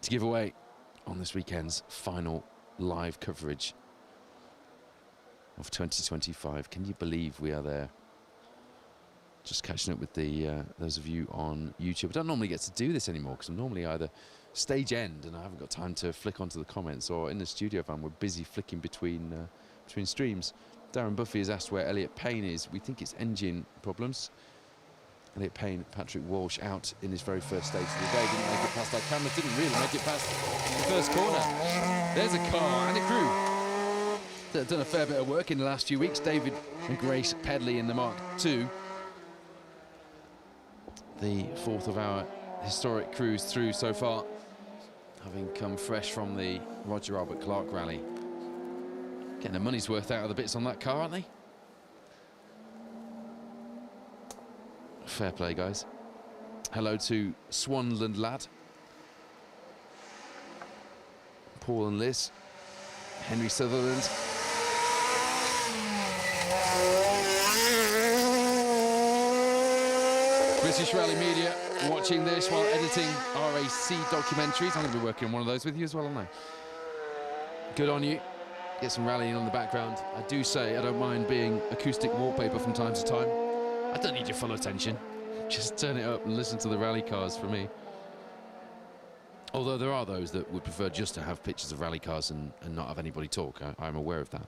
to give away on this weekend's final live coverage of 2025. Can you believe we are there? Just catching up with those of you on YouTube. I don't normally get to do this anymore because I'm normally either stage end and I haven't got time to flick onto the comments, or in the studio van we're busy flicking between streams. Darren Buffy has asked where Elliot Payne is. We think it's engine problems. Elliot Payne, Patrick Walsh out in his very first stage of the day. Didn't make it past our cameras, didn't really make it past the first corner. There's a car and a crew that have done a fair bit of work in the last few weeks. David and Grace Pedley in the Mark II. The fourth of our historic crews through so far, having come fresh from the Roger Albert Clark rally. Getting the money's worth out of the bits on that car, aren't they? Fair play, guys. Hello to Swanland Lad, Paul and Liz, Henry Sutherland. British Rally Media watching this while editing RAC documentaries. I'm going to be working on one of those with you as well, aren't I? Good on you. Get some rallying on the background. I do say I don't mind being acoustic wallpaper from time to time. I don't need your full attention. Just turn it up and listen to the rally cars for me. Although there are those that would prefer just to have pictures of rally cars and not have anybody talk. I'm aware of that.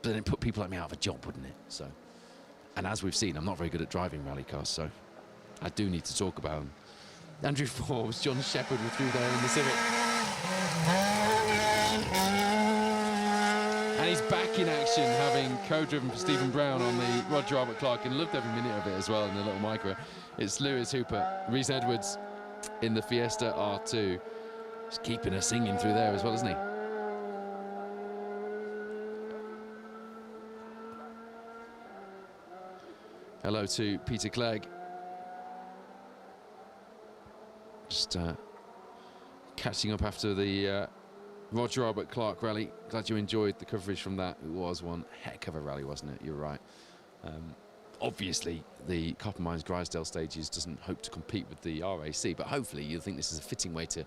But then it put people like me out of a job, wouldn't it? So, and as we've seen, I'm not very good at driving rally cars, so I do need to talk about them. Andrew Forbes, John Shepherd were through there in the Civic. And he's back in action, having co-driven for Stephen Brown on the Roger Albert Clark, and loved every minute of it as well in the little micro. It's Lewis Hooper, Rhys Edwards in the Fiesta R2. He's keeping her singing through there as well, isn't he? Hello to Peter Clegg. Just catching up after the Roger Albert Clark rally. Glad you enjoyed the coverage from that. It was one heck of a rally, wasn't it? You're right. Obviously, the Copper Mines Grizedale stages doesn't hope to compete with the RAC, but hopefully you'll think this is a fitting way to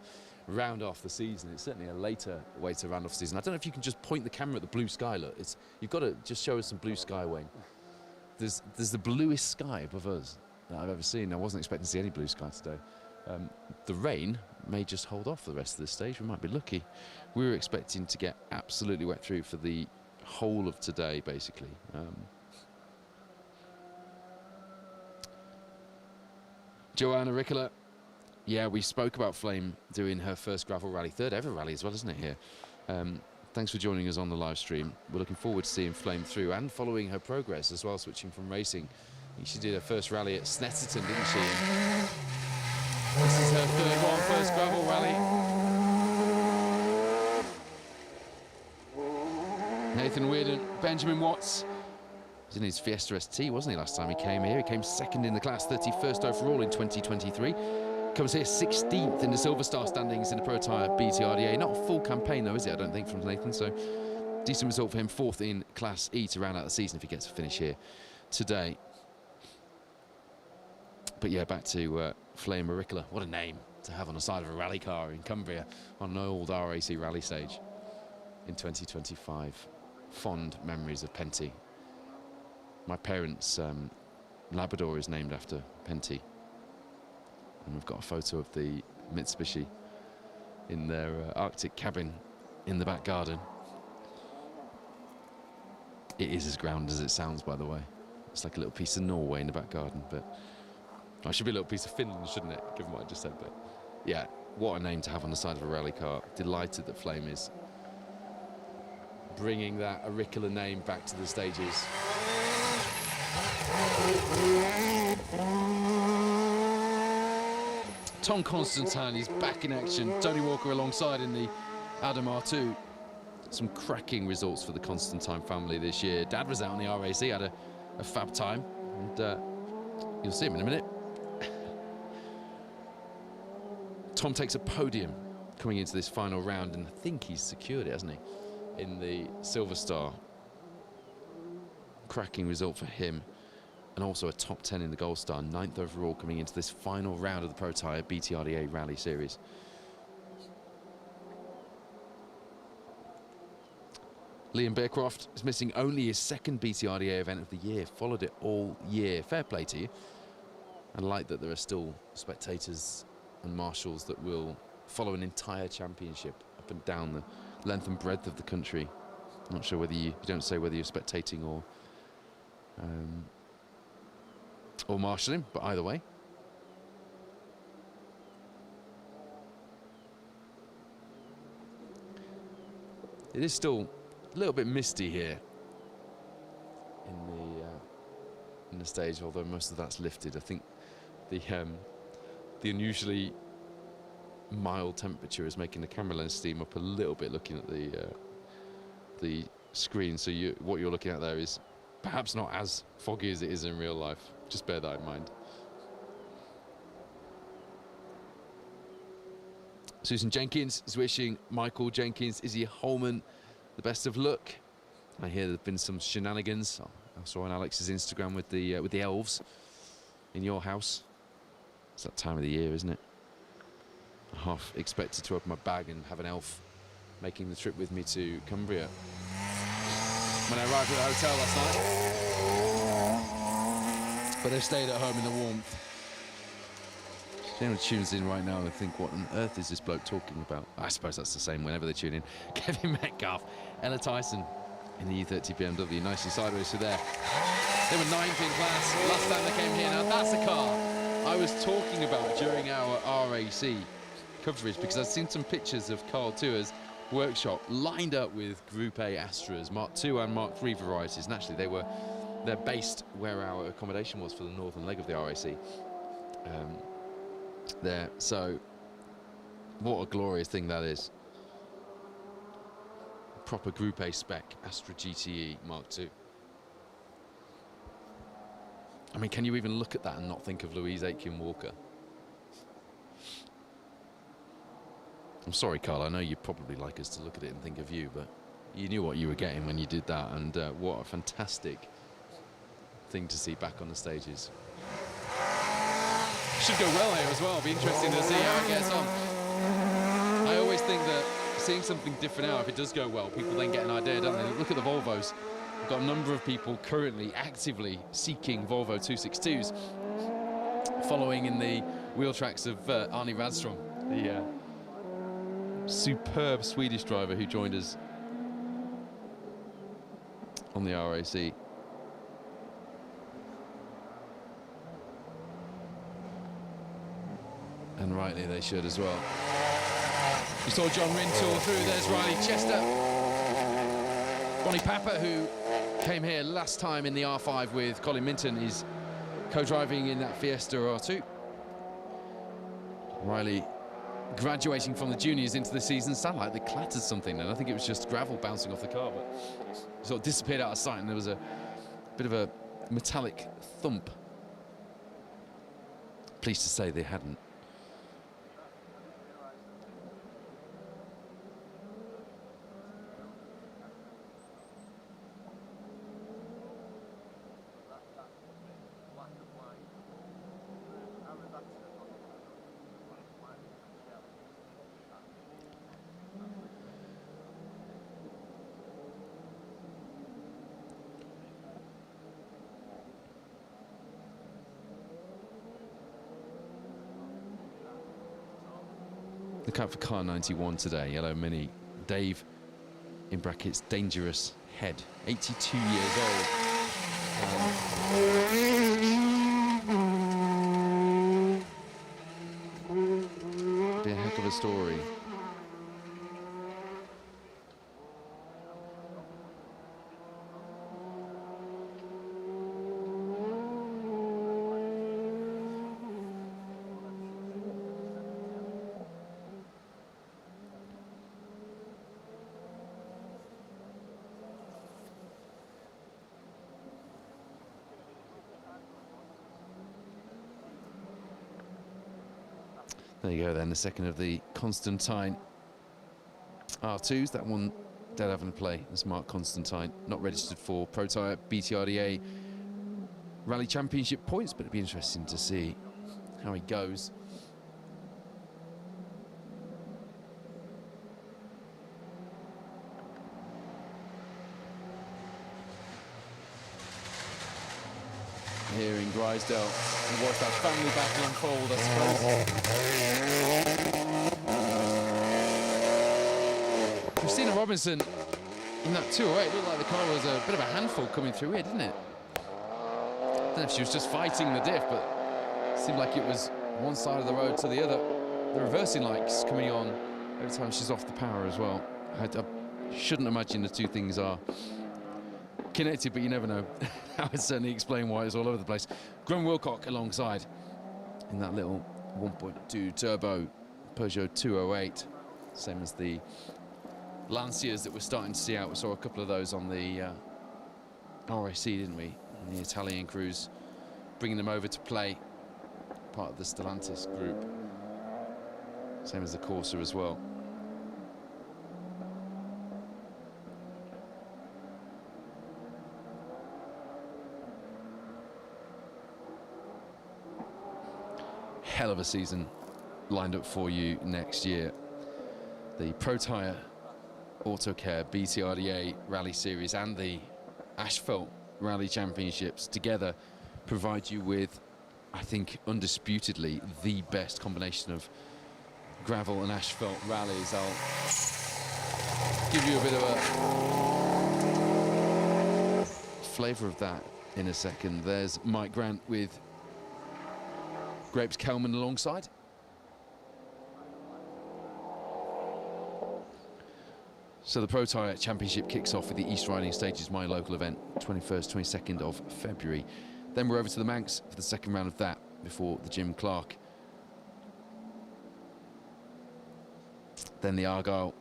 round off the season. It's certainly a later way to round off the season. I don't know if you can just point the camera at the blue sky. Look, you've got to just show us some blue sky, Wayne. There's the bluest sky above us that I've ever seen. I wasn't expecting to see any blue sky today. The rain may just hold off for the rest of the stage. We might be lucky. We were expecting to get absolutely wet through for the whole of today, basically. Joanna Ricola. Yeah, we spoke about Flame doing her first gravel rally, third ever rally as well, isn't it, here? Thanks for joining us on the live stream. We're looking forward to seeing Flame through and following her progress as well, switching from racing. I think she did her first rally at Snetterton, didn't she? And this is her third one, first gravel rally. Nathan Weirden, Benjamin Watts. He was in his Fiesta ST, wasn't he, last time he came here? He came second in the class, 31st overall in 2023. Comes here 16th in the Silver Star standings in the Protyre BTRDA. Not a full campaign, though, is it? I don't think, from Nathan. So, decent result for him. 4th in Class E to round out the season if he gets a finish here today. But yeah, back to Flame Auricola. What a name to have on the side of a rally car in Cumbria on an old RAC rally stage in 2025. Fond memories of Penty. My parents' Labrador is named after Penty. And we've got a photo of the Mitsubishi in their Arctic cabin in the back garden. It is as ground as it sounds, by the way. It's like a little piece of Norway in the back garden, but it should be a little piece of Finland, shouldn't it, given what I just said. But yeah, what a name to have on the side of a rally car. Delighted that Flame is bringing that Auricola name back to the stages. Tom Constantine is back in action. Tony Walker alongside in the Adam R2. Some cracking results for the Constantine family this year. Dad was out on the RAC, had a fab time, and you'll see him in a minute. Tom takes a podium coming into this final round, and I think he's secured it, hasn't he, in the Silver Star. Cracking result for him. And also a top 10 in the Gold Star, 9th overall coming into this final round of the Protyre BTRDA Rally Series. Liam Bearcroft is missing only his second BTRDA event of the year, followed it all year. Fair play to you. And like that there are still spectators and marshals that will follow an entire championship up and down the length and breadth of the country. I'm not sure whether you don't say whether you're spectating or marshalling, but either way. It is still a little bit misty here in the stage, although most of that's lifted. I think the unusually mild temperature is making the camera lens steam up a little bit looking at the screen. So what you're looking at there is perhaps not as foggy as it is in real life. Just bear that in mind. Susan Jenkins is wishing Michael Jenkins, Izzy Holman the best of luck. I hear there's been some shenanigans. I saw on Alex's Instagram with the elves in your house. It's that time of the year, isn't it? I half expected to open my bag and have an elf making the trip with me to Cumbria. When I arrived at the hotel last night, but they've stayed at home in the warmth. If anyone tunes in right now and think, what on earth is this bloke talking about? I suppose that's the same whenever they tune in. Kevin Metcalf, Ella Tyson in the E30 BMW, nicely sideways through there. They were 9th in class last time they came here. Now that's a car I was talking about during our RAC coverage, because I've seen some pictures of Carl Tours workshop lined up with Group A Astras, Mark II and Mark III varieties. And actually they're based where our accommodation was for the northern leg of the RAC. There, so what a glorious thing that is. Proper Group A spec Astra GTE Mark II. I mean, can you even look at that and not think of Louise Aitken Walker? I'm sorry, Carl, I know you'd probably like us to look at it and think of you, but you knew what you were getting when you did that, and what a fantastic thing to see back on the stages. Should go well here as well. Be interesting to see how it gets on. I always think that seeing something different now, if it does go well, people then get an idea, don't they? Look at the Volvos. We've got a number of people currently actively seeking Volvo 262s, following in the wheel tracks of Arne Radström, the superb Swedish driver who joined us on the RAC. And rightly they should as well. You saw John Rintoul through, there's Riley Chester. Ronnie Papa, who came here last time in the R5 with Colin Minton, is co-driving in that Fiesta R2. Riley graduating from the juniors into the season. Sounded like they clattered something, and I think it was just gravel bouncing off the car, but sort of disappeared out of sight, and there was a bit of a metallic thump. Pleased to say they hadn't. Look out for car 91 today, yellow Mini. Dave, in brackets, dangerous head, 82 years old. Be a heck of a story. There you go then, the second of the Constantine R2s. That one dead having a play. That's Mark Constantine, not registered for Protyre BTRDA Rally Championship points, but it'd be interesting to see how he goes. Here in Grizedale, and watch that family battle unfold, I suppose. Christina Robinson in that 208 looked like the car was a bit of a handful coming through here, didn't it? I don't know if she was just fighting the diff, but it seemed like it was one side of the road to the other. The reversing lights coming on every time she's off the power as well. I shouldn't imagine the two things are connected, but you never know. I would certainly explain why it's all over the place. Graham Wilcock alongside in that little 1.2 turbo Peugeot 208, same as the Lancias that we're starting to see out. We saw a couple of those on the RAC, didn't we? And the Italian crews bringing them over to play, part of the Stellantis group, same as the Corsa as well. Hell of a season lined up for you next year. The Protyre Autocare BTRDA Rally Series and the Asphalt Rally Championships together provide you with, I think, undisputedly the best combination of gravel and asphalt rallies. I'll give you a bit of a flavour of that in a second. There's Mike Grant with Grapes Kelman alongside. So the Protyre Championship kicks off with the East Riding Stages, my local event, 21st, 22nd of February. Then we're over to the Manx for the second round of that before the Jim Clark. Then the Argyll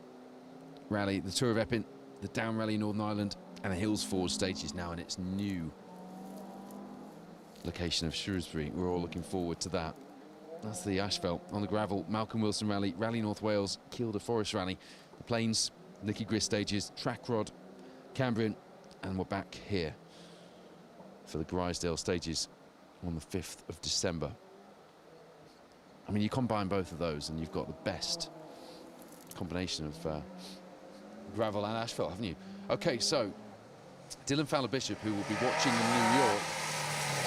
Rally, the Tour of Epping, the Down Rally Northern Ireland, and the Hills Forge stages now in its new location of Shrewsbury. We're all looking forward to that. That's the asphalt. On the gravel, Malcolm Wilson Rally, Rally North Wales, Kielder Forest Rally, the Plains, Nicky Grist stages, Track Rod, Cambrian, and we're back here for the Grizedale stages on the 5th of December. I mean, you combine both of those and you've got the best combination of gravel and asphalt, haven't you? Okay, so Dylan Fowler-Bishop, who will be watching in New York,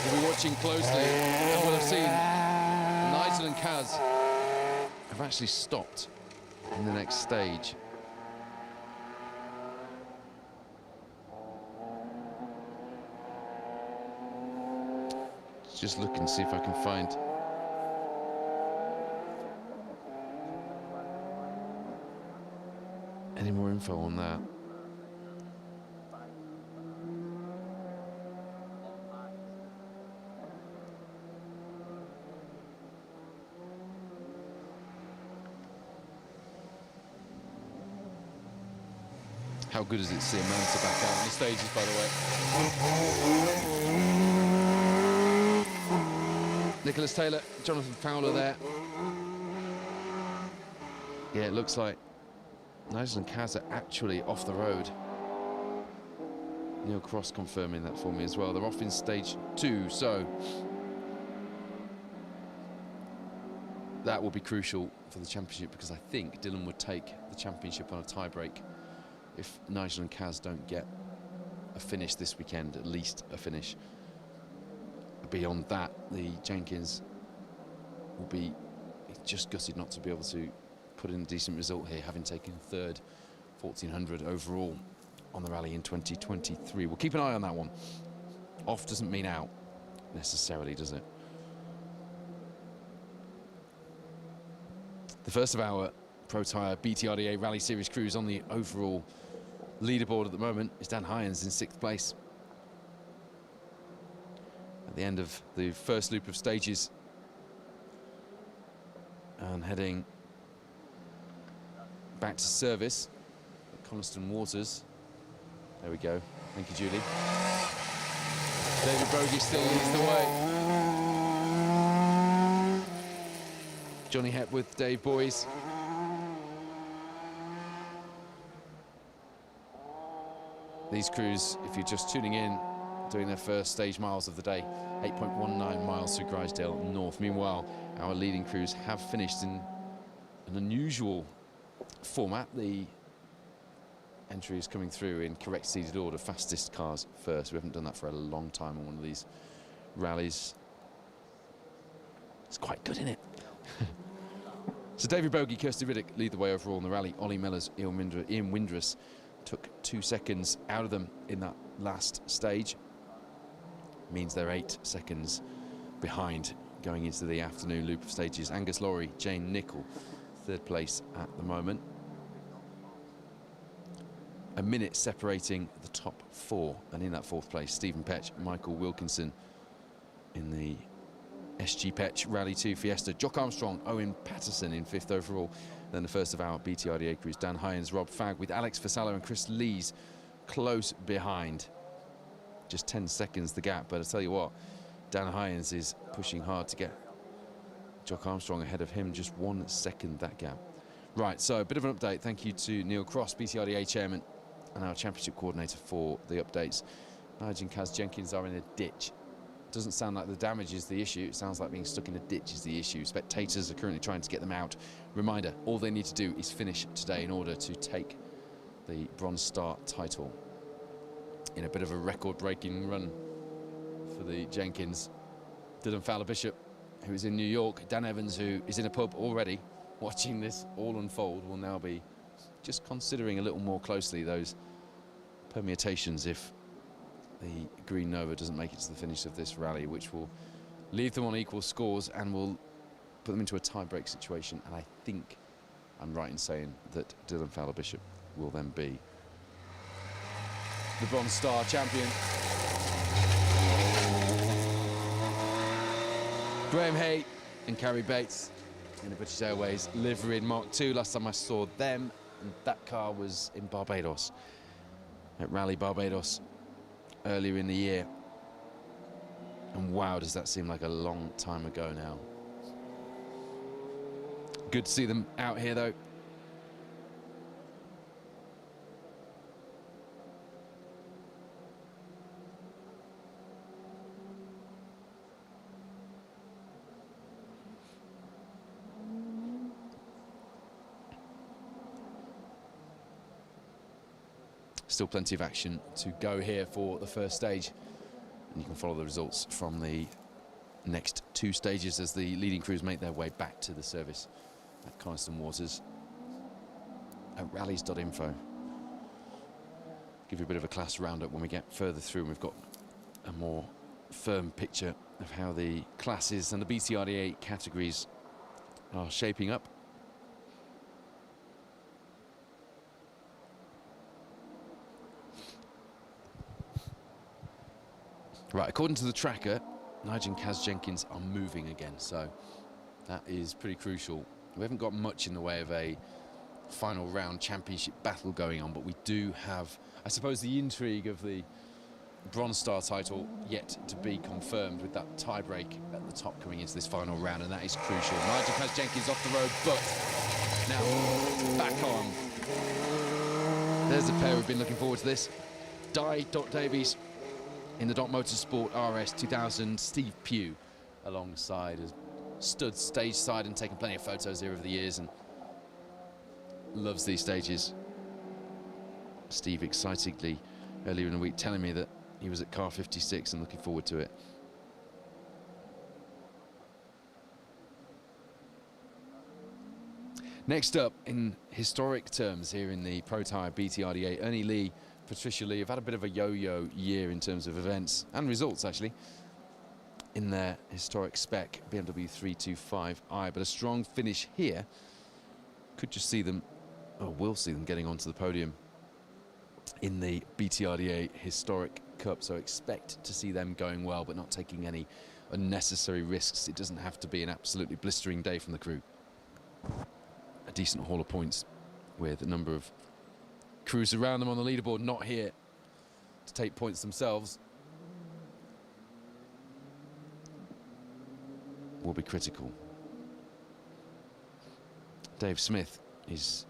will be watching closely and will have seen Nigel and Kaz have actually stopped in the next stage. Just look and see if I can find any more info on that. How good is it to see Amanda back out on the stages, by the way? Nicholas Taylor, Jonathan Fowler there. Yeah, it looks like Nigel and Kaz are actually off the road. Neil Cross confirming that for me as well. They're off in stage 2, so that will be crucial for the championship, because I think Dylan would take the championship on a tie-break if Nigel and Kaz don't get a finish this weekend, at least a finish. Beyond that, the Jenkins will be just gutted not to be able to put in a decent result here, having taken 3rd, 1400 overall on the rally in 2023. We'll keep an eye on that one. Off doesn't mean out necessarily, does it? The first of our Protyre BTRDA Rally Series crews on the overall leaderboard at the moment is Dan Hyans in 6th place. At the end of the first loop of stages, and heading back to service at Coniston Waters. There we go. Thank you, Julie. David Bogey still leads the way. Johnny Hepworth, Dave Boys. These crews, if you're just tuning in, doing their first stage miles of the day, 8.19 miles through Grizedale North. Meanwhile, our leading crews have finished in an unusual format. The entry is coming through in correct seeded order, fastest cars first. We haven't done that for a long time on one of these rallies. It's quite good, isn't it? So David Bogey, Kirsty Riddick lead the way overall in the rally. Ollie Mellors, Ian Windrus took 2 seconds out of them in that last stage. Means they're 8 seconds behind going into the afternoon loop of stages. Angus Laurie, Jane Nichol, 3rd place at the moment. A minute separating the top 4, and in that 4th place, Stephen Petch, Michael Wilkinson in the SG Petch Rally 2 Fiesta. Jock Armstrong, Owen Patterson in 5th overall. Then the first of our BTRDA crews, Dan Hyans, Rob Fagg, with Alex Fasalo and Chris Lees close behind. Just 10 seconds the gap, but I tell you what, Dan Hyans is pushing hard to get Jock Armstrong ahead of him, just 1 second that gap. Right, so a bit of an update. Thank you to Neil Cross, BTRDA chairman, and our championship coordinator for the updates. Nigel and Kaz Jenkins are in a ditch. Doesn't sound like the damage is the issue. It sounds like being stuck in a ditch is the issue. Spectators are currently trying to get them out. Reminder, all they need to do is finish today in order to take the Bronze Star title. In a bit of a record-breaking run for the Jenkins. Dylan Fowler-Bishop, who is in New York. Dan Evans, who is in a pub already, watching this all unfold, will now be just considering a little more closely those permutations if the Green Nova doesn't make it to the finish of this rally, which will leave them on equal scores and will put them into a tie-break situation. And I think I'm right in saying that Dylan Fowler-Bishop will then be the Bronze Star champion. Graham Hay and Carrie Bates in the British Airways livery in Mark II. Last time I saw them, and that car was in Barbados, at Rally Barbados earlier in the year. And wow, does that seem like a long time ago now. Good to see them out here though. still plenty of action to go here for the first stage. And you can follow the results from the next 2 stages as the leading crews make their way back to the service at Coniston Waters at rallies.info. Give you a bit of a class roundup when we get further through and we've got a more firm picture of how the classes and the BTRDA categories are shaping up. Right, according to the tracker, Nigel and Kaz Jenkins are moving again, so that is pretty crucial. We haven't got much in the way of a final round championship battle going on, but we do have, I suppose, the intrigue of the Bronze Star title yet to be confirmed, with that tie-break at the top coming into this final round, and that is crucial. Nigel Kaz Jenkins off the road, but now back on. There's a pair who've been looking forward to this. Dot Davies in the Dot Motorsport RS 2000, Steve Pugh alongside, has stood stage side and taken plenty of photos here over the years and loves these stages. Steve excitedly earlier in the week telling me that he was at car 56 and looking forward to it. Next up, in historic terms here in the Protyre BTRDA, Ernie Lee, Patricia Lee have had a bit of a yo-yo year in terms of events and results, actually, in their historic spec BMW 325i, but a strong finish here could just see them, or will see them, getting onto the podium in the BTRDA Historic Cup, so expect to see them going well but not taking any unnecessary risks. It doesn't have to be an absolutely blistering day from the crew. A decent haul of points with a number of crews around them on the leaderboard not here to take points themselves will be critical. Dave Smith is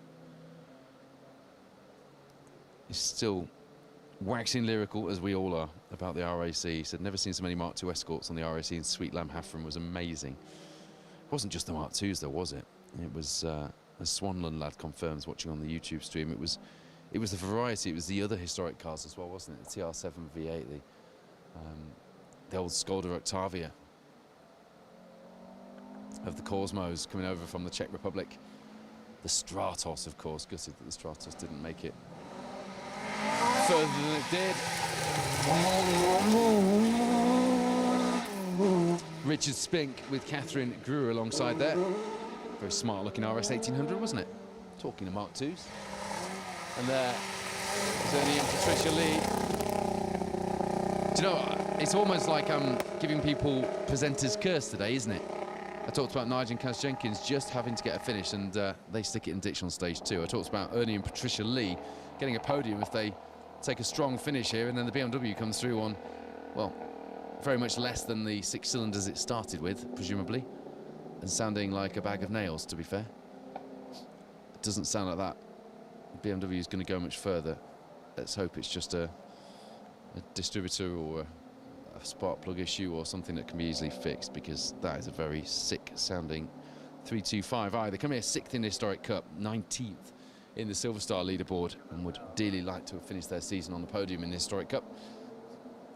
still waxing lyrical, as we all are, about the RAC. He said, never seen so many Mark II escorts on the RAC, and Sweet Lamb Haffron was amazing. It wasn't just the Mark IIs though, was it? It was, as Swanland lad confirms watching on the YouTube stream, it was the variety, it was the other historic cars as well, wasn't it? The TR7 V8, the old Skoda Octavia of the Cosmos coming over from the Czech Republic. The Stratos, of course, gutted that the Stratos didn't make it further than it did. Richard Spink with Catherine Greer alongside there. Very smart looking RS 1800, wasn't it? Talking to Mark IIs. And there is Ernie and Patricia Lee. Do you know, it's almost like I'm giving people presenter's curse today, isn't it? I talked about Nigel and Kaz Jenkins just having to get a finish, and they stick it in ditch on stage 2. I talked about Ernie and Patricia Lee getting a podium if they take a strong finish here, and then the BMW comes through on, well, very much less than the 6 cylinders it started with, presumably, and sounding like a bag of nails, to be fair. It doesn't sound like that. BMW is going to go much further. Let's hope it's just a distributor or a spark plug issue or something that can be easily fixed, because that is a very sick sounding 325i. They come here 6th in the Historic Cup, 19th in the Silver Star leaderboard, and would dearly like to have finished their season on the podium in the Historic Cup.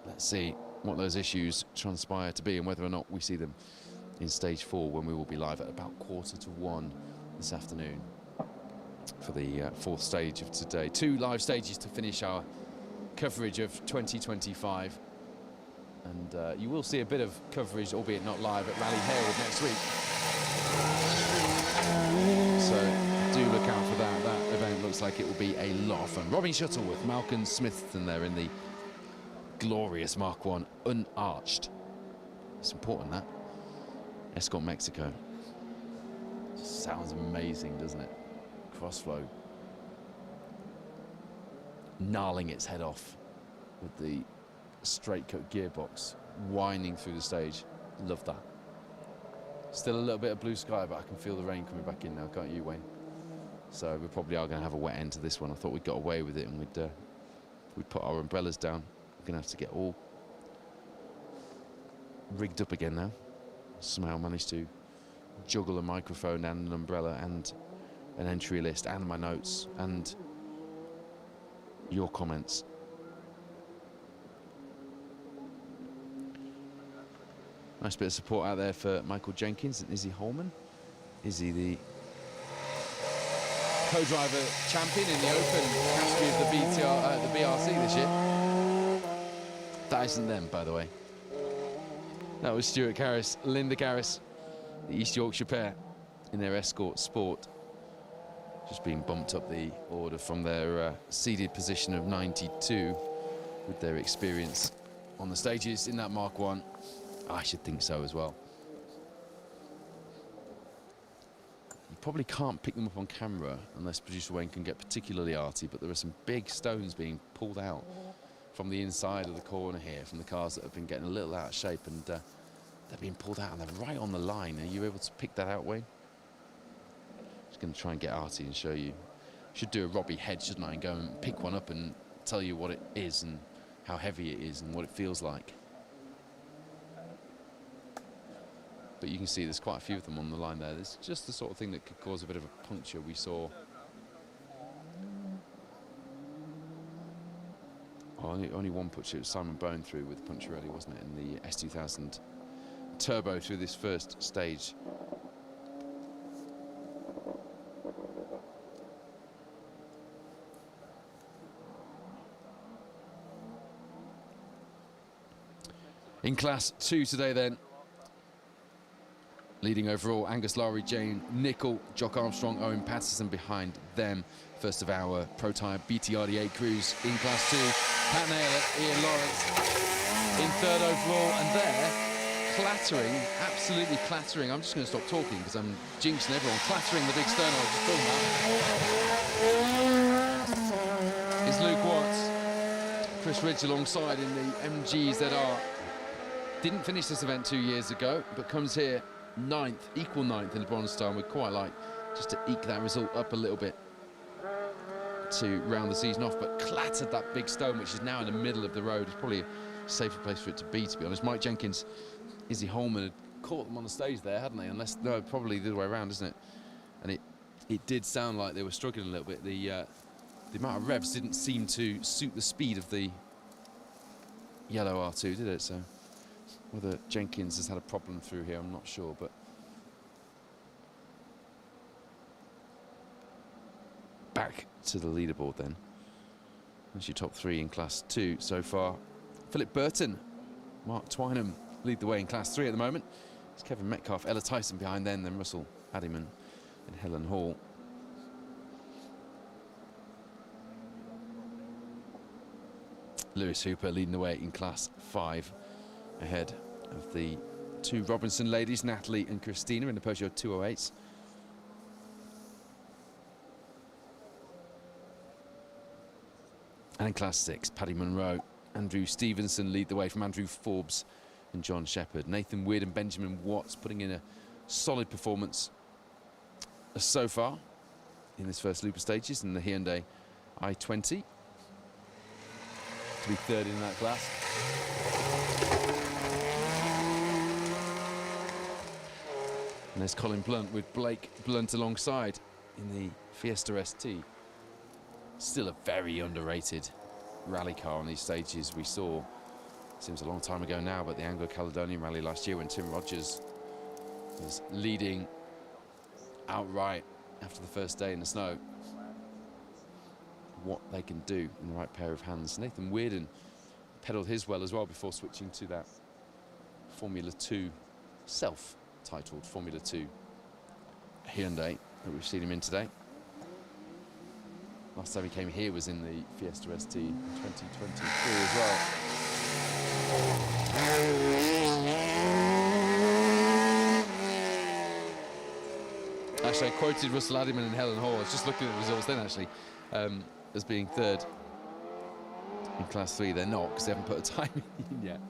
Let's see what those issues transpire to be and whether or not we see them in stage 4, when we will be live at about 1:45 this afternoon for the 4th stage of today. 2 live stages to finish our coverage of 2025, and you will see a bit of coverage, albeit not live, at Rally Harewood next week, so do look out for that. That event looks like it will be a lot of fun. Robin Shuttleworth, Malcolm Smithson there in the glorious Mark I unarched. It's important, that. Escort Mexico. Just sounds amazing, doesn't it? Crossflow gnarling its head off with the straight cut gearbox winding through the stage. Love that. Still a little bit of blue sky, but I can feel the rain coming back in now, can't you, Wayne? So we probably are going to have a wet end to this one. I thought we'd got away with it and we'd put our umbrellas down. We're going to have to get all rigged up again now. Somehow managed to juggle a microphone and an umbrella and an entry list and my notes and your comments. Nice bit of support out there for Michael Jenkins and Izzy Holman. Izzy, the co-driver champion in the open category of the BRC this year. That isn't them, by the way. That was Stuart Carris, Linda Carris, the East Yorkshire pair in their Escort Sport. Just being bumped up the order from their seeded position of 92 with their experience on the stages in that Mark 1. I should think so as well. You probably can't pick them up on camera unless producer Wayne can get particularly arty, but there are some big stones being pulled out from the inside of the corner here, from the cars that have been getting a little out of shape, and they're being pulled out and they're right on the line. Are you able to pick that out, Wayne? Just going to try and get arty and show you. Should do a Robbie head, shouldn't I, and go and pick one up and tell you what it is and how heavy it is and what it feels like. But you can see there's quite a few of them on the line there. It's just the sort of thing that could cause a bit of a puncture. We saw only one puncture. It was Simon Bone through with Puncturelli, wasn't it, in the S2000 Turbo through this first stage. In Class 2 today then, leading overall, Angus Lowry, Jane Nicol, Jock Armstrong, Owen Patterson behind them. First of our Protyre BTRDA crews in Class 2. Pat Naylor, Ian Lawrence in third overall, and they're clattering, absolutely clattering. I'm just going to stop talking because I'm jinxing everyone. Clattering the big stone I was just talking about is Luke Watts. Chris Ridge alongside in the MGZR. Didn't finish this event 2 years ago, but comes here ninth, equal ninth in the Bronze Star, and we'd quite like just to eke that result up a little bit to round the season off, but clattered that big stone, which is now in the middle of the road. It's probably a safer place for it to be honest. Mike Jenkins, Izzy Holman had caught them on the stage there, hadn't they? Unless, no, probably the other way around, isn't it? And it did sound like they were struggling a little bit. The amount of revs didn't seem to suit the speed of the yellow R2, did it? So whether Jenkins has had a problem through here, I'm not sure, but back to the leaderboard then. That's your top three in Class 2 so far. Philip Burton, Mark Twynham lead the way in Class 3 at the moment. It's Kevin Metcalf, Ella Tyson behind then Russell Addyman and Helen Hall. Lewis Hooper leading the way in Class 5, ahead of the two Robinson ladies, Natalie and Christina, in the Peugeot 208s. And in Class 6, Paddy Munro, Andrew Stevenson lead the way from Andrew Forbes and John Shepherd. Nathan Weird and Benjamin Watts putting in a solid performance so far in this first loop of stages in the Hyundai i20. To be third in that class. And there's Colin Blunt with Blake Blunt alongside in the Fiesta ST. Still a very underrated rally car on these stages. We saw, seems a long time ago now, but the Anglo-Caledonian Rally last year when Tim Rogers was leading outright after the first day in the snow. What they can do in the right pair of hands. Nathan Weirden pedalled his well as well before switching to that Formula 2, self-titled Formula 2 Hyundai that we've seen him in today. Last time he came here was in the Fiesta ST in 2023 as well. Actually, I quoted Russell Addyman and Helen Hall. I was just looking at the results then, actually, as being third in Class 3. They're not, because they haven't put a time in yet.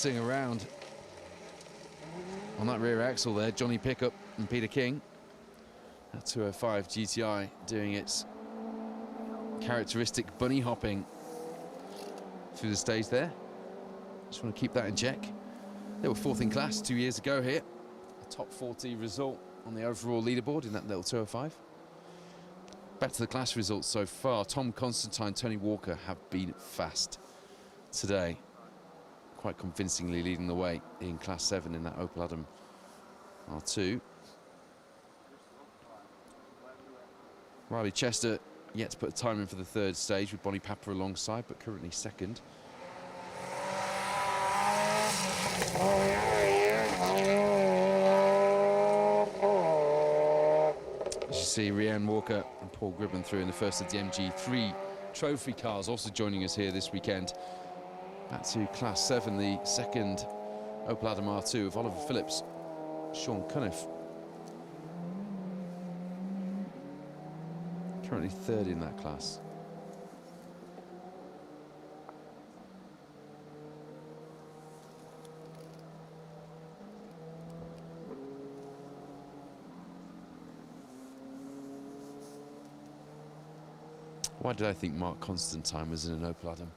dancing around on that rear axle there. Johnny Pickup and Peter King. That 205 GTI doing its characteristic bunny hopping through the stage there. Just want to keep that in check. They were 4th in class 2 years ago here. A top 40 result on the overall leaderboard in that little 205. Back to the class results so far. Tom Constantine, Tony Walker have been fast today. Quite convincingly leading the way in class 7 in that Opel Adam R2. Riley Chester yet to put a time in for the 3rd stage with Bonnie Papa alongside, but currently 2nd. As you see, Rhiannon Walker and Paul Gribben through in the first of the MG3 trophy cars, also joining us here this weekend. Back to class 7, the 2nd Opel Adam R2 of Oliver Phillips, Sean Cunniff. Currently 3rd in that class. Why did I think Mark Constantine was in an Opel Adam?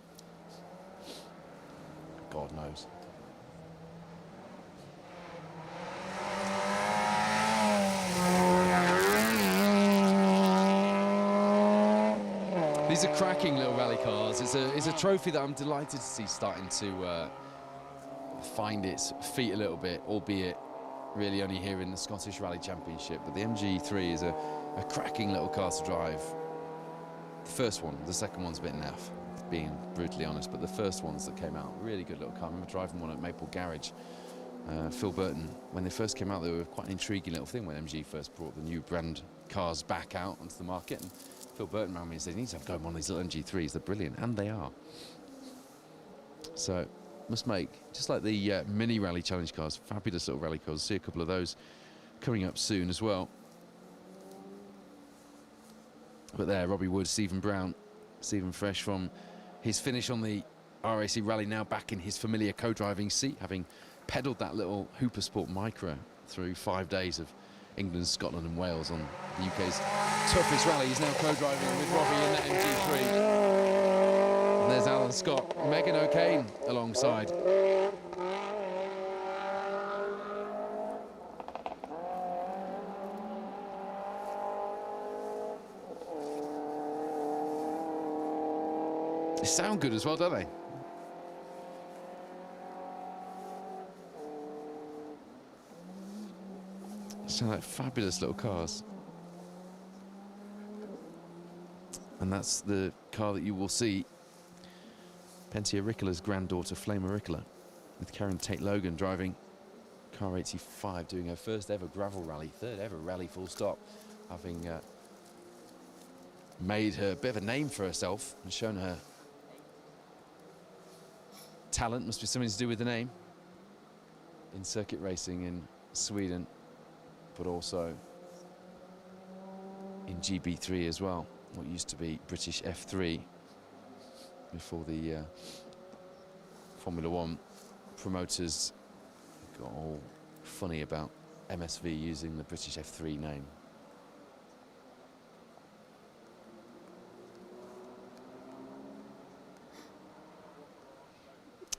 God knows. These are cracking little rally cars. It's a trophy that I'm delighted to see starting to find its feet a little bit, albeit really only here in the Scottish Rally Championship. But the MG3 is a cracking little car to drive. The first one, the second one's a bit naff, being brutally honest, but the first ones that came out, really good little car. I remember driving one at Maple Garage. Phil Burton, when they first came out, they were quite an intriguing little thing when MG first brought the new brand cars back out onto the market. And Phil Burton ran me and said, you need to have go on one of these little MG3s, they're brilliant, and they are. So, must make, just like the mini rally challenge cars, fabulous little rally cars. See a couple of those coming up soon as well. But there, Robbie Wood, Stephen Brown, Stephen fresh from his finish on the RAC Rally, now back in his familiar co-driving seat, having pedalled that little Hooper Sport Micra through 5 days of England, Scotland and Wales on the UK's toughest rally. He's now co-driving with Robbie in that MG3. And there's Alan Scott, Megan O'Kane alongside. They sound good as well, don't they? Sound like fabulous little cars. And that's the car that you will see Pentia Ricola's granddaughter, Flama Ricola, with Karen Tate Logan driving car 85, doing her first ever gravel rally, 3rd ever rally full stop, having made her a bit of a name for herself and shown her talent, must be something to do with the name, in circuit racing in Sweden, but also in GB3 as well, what used to be British F3 before the Formula One promoters got all funny about MSV using the British F3 name.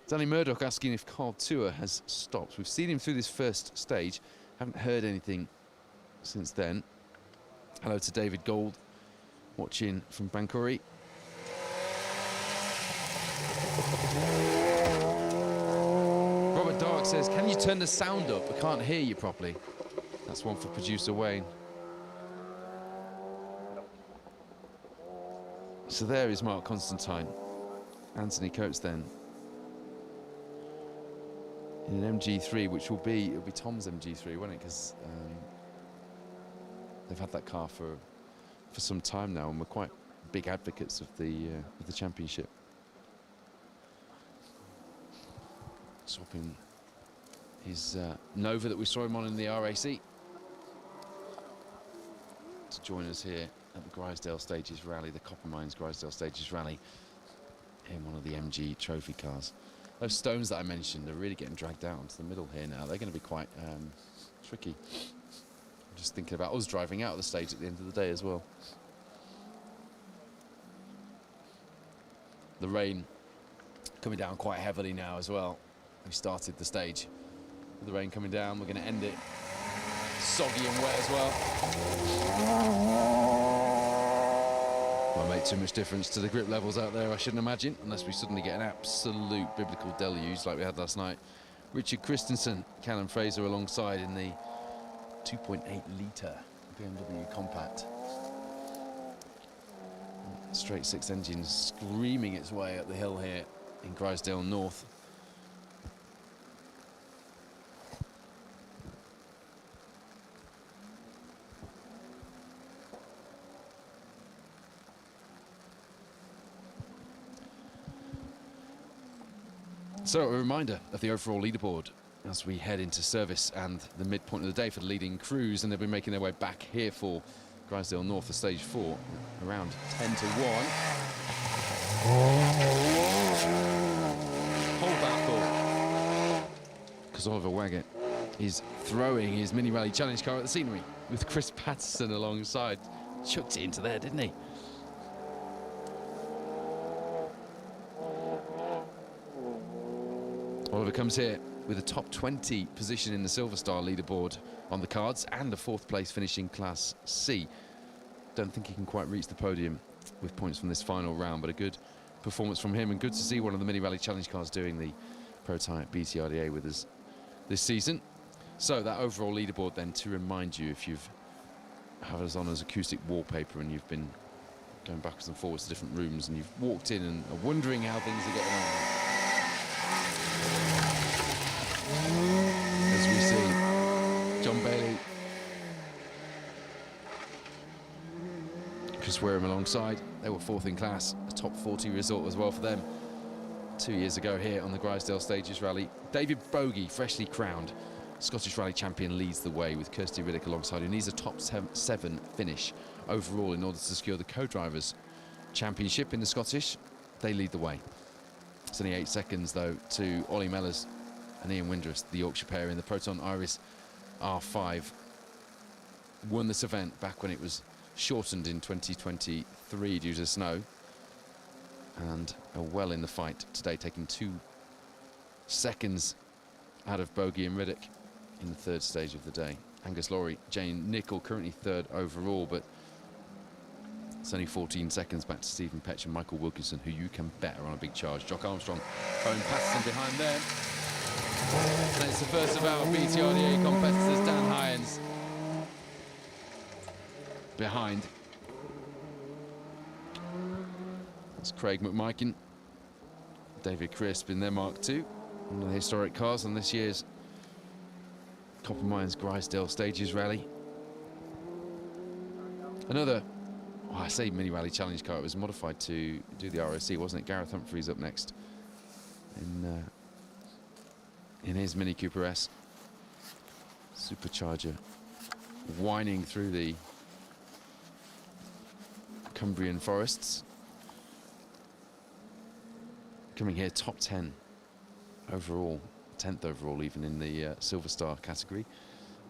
Danny Murdoch asking if Carl Tour has stopped. We've seen him through this first stage, haven't heard anything since then. Hello to David Gold, watching from Banchory. Robert Dark says, can you turn the sound up? I can't hear you properly. That's one for producer Wayne. So there is Mark Constantine. Anthony Coates then. In an MG3, which will be, it'll be Tom's MG3, won't it? Because they've had that car for some time now, and we're quite big advocates of the championship. Swapping his Nova that we saw him on in the RAC to join us here at the Grizedale Stages Rally, the Copper Mines Grizedale Stages Rally, in one of the MG trophy cars. those stones that I mentioned are really getting dragged out into the middle here now. They're going to be quite tricky. I'm just thinking about us driving out of the stage at the end of the day as well. The rain coming down quite heavily now as well. We started the stage with the rain coming down. We're going to end it soggy and wet as well. Won't make too much difference to the grip levels out there, I shouldn't imagine, unless we suddenly get an absolute biblical deluge like we had last night. Richard Christensen, Callum Fraser alongside in the 2.8 litre BMW compact. Straight six engine screaming its way up the hill here in Grizedale North. So a reminder of the overall leaderboard as we head into service and the midpoint of the day for the leading crews, and they'll be making their way back here for Grizedale North for stage 4 around 10 to 1. Hold that thought, because Oliver Waggett is throwing his mini rally challenge car at the scenery with Chris Patterson alongside. Chucked it into there, didn't he? Oliver comes here with a top 20 position in the Silver Star leaderboard on the cards and a 4th place finish in Class C. Don't think he can quite reach the podium with points from this final round, but a good performance from him, and good to see one of the Mini Rally Challenge cars doing the Protyre BTRDA with us this season. So that overall leaderboard then, to remind you, if you've had us on as acoustic wallpaper and you've been going backwards and forwards to different rooms and you've walked in and are wondering how things are getting on. As we see John Bailey, Chris Wareham alongside. They were 4th in class, a top 40 result as well for them 2 years ago here on the Grizedale Stages Rally. David Bogey, freshly crowned Scottish Rally champion, leads the way with Kirsty Riddick alongside, who needs a top 7 finish overall in order to secure the co-drivers championship in the Scottish. They lead the way. It's only 8 seconds though to Ollie Mellors and Ian Windrus, the Yorkshire pair in the Proton Iris R5. Won this event back when it was shortened in 2023 due to snow, and are well in the fight today, taking 2 seconds out of Bogey and Riddick in the 3rd stage of the day. Angus Laurie, Jane Nichol currently 3rd overall, but it's only 14 seconds back to Stephen Petch and Michael Wilkinson, who you can bet are on a big charge. Jock Armstrong, Owen Patterson behind them. And it's the first of our BTRDA competitors, Dan Hyans, behind. It's Craig McMiken, David Crisp in their Mark II, one of the historic cars on this year's Copper Mines Grizedale Stages Rally. Another, well, I say mini rally challenge car, it was modified to do the ROC, wasn't it? Gareth Humphreys up next in his Mini Cooper S. Supercharger winding through the Cumbrian forests. Coming here top 10 overall, 10th overall even in the Silver Star category.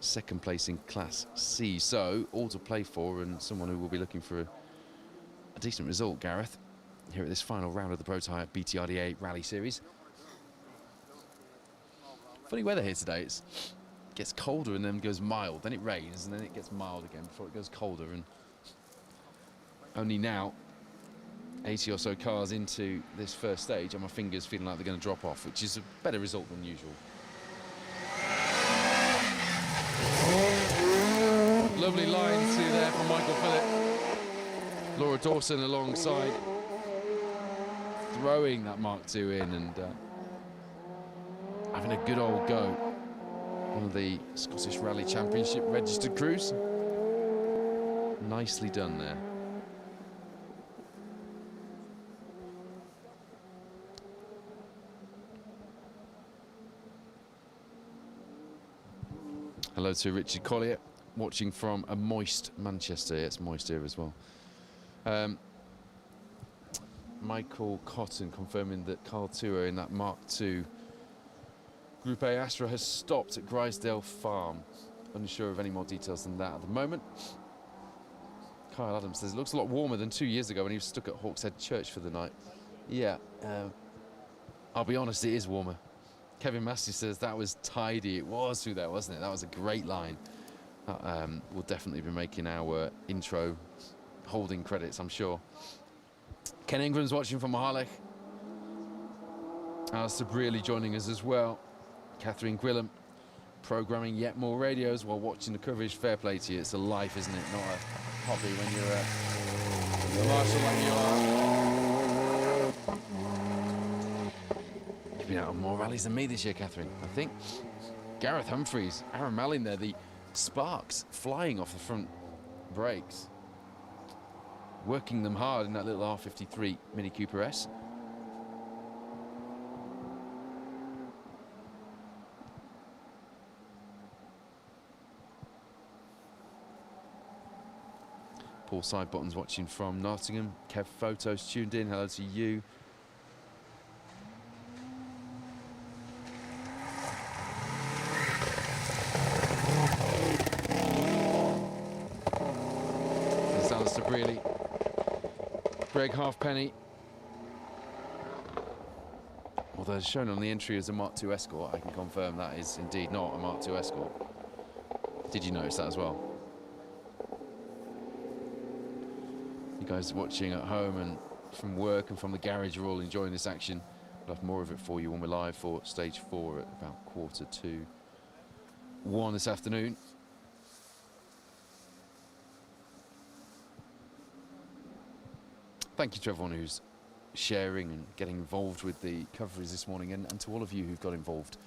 2nd place in Class C, so all to play for, and someone who will be looking for a decent result, Gareth, here at this final round of the Protyre BTRDA Rally Series. Funny weather here today. It gets colder and then goes mild, then it rains and then it gets mild again before it goes colder, and only now 80 or so cars into this first stage and my fingers feeling like they're going to drop off, which is a better result than usual. Lovely line through there from Michael Phillip. Laura Dawson alongside, throwing that Mark II in and having a good old go. One of the Scottish Rally Championship registered crews. Nicely done there. Hello to Richard Collier, watching from a moist Manchester. It's moist here as well. Michael Cotton confirming that Carl Tuer in that Mark II Group A Astra has stopped at Grizedale Farm. Unsure of any more details than that at the moment. Kyle Adams says it looks a lot warmer than 2 years ago when he was stuck at Hawkshead Church for the night. Yeah, I'll be honest, it is warmer. Kevin Massey says that was tidy. It was through there, wasn't it? That was a great line. We'll definitely be making our intro holding credits, I'm sure. Ken Ingram's watching from Harlech. Alistair Brearley joining us as well. Catherine Gwillam programming yet more radios while watching the coverage. Fair play to you. It's a life, isn't it? Not a hobby when you're a marshal like you are. You've been out on more rallies than me this year, Catherine, I think. Gareth Humphreys, Aaron Mallin there, the sparks flying off the front brakes. Working them hard in that little R53 Mini Cooper S. Paul Sidebottom's watching from Nottingham. Kev Photos tuned in. Hello to you. There's Alistair Brearley. Greg Halfpenny. Although it's shown on the entry as a Mark II Escort, I can confirm that is indeed not a Mark II Escort. Did you notice that as well? You guys watching at home and from work and from the garage are all enjoying this action. We'll have more of it for you when we're live for stage 4 at about 1:45 this afternoon. Thank you to everyone who's sharing and getting involved with the coverage this morning, and to all of you who've got involved.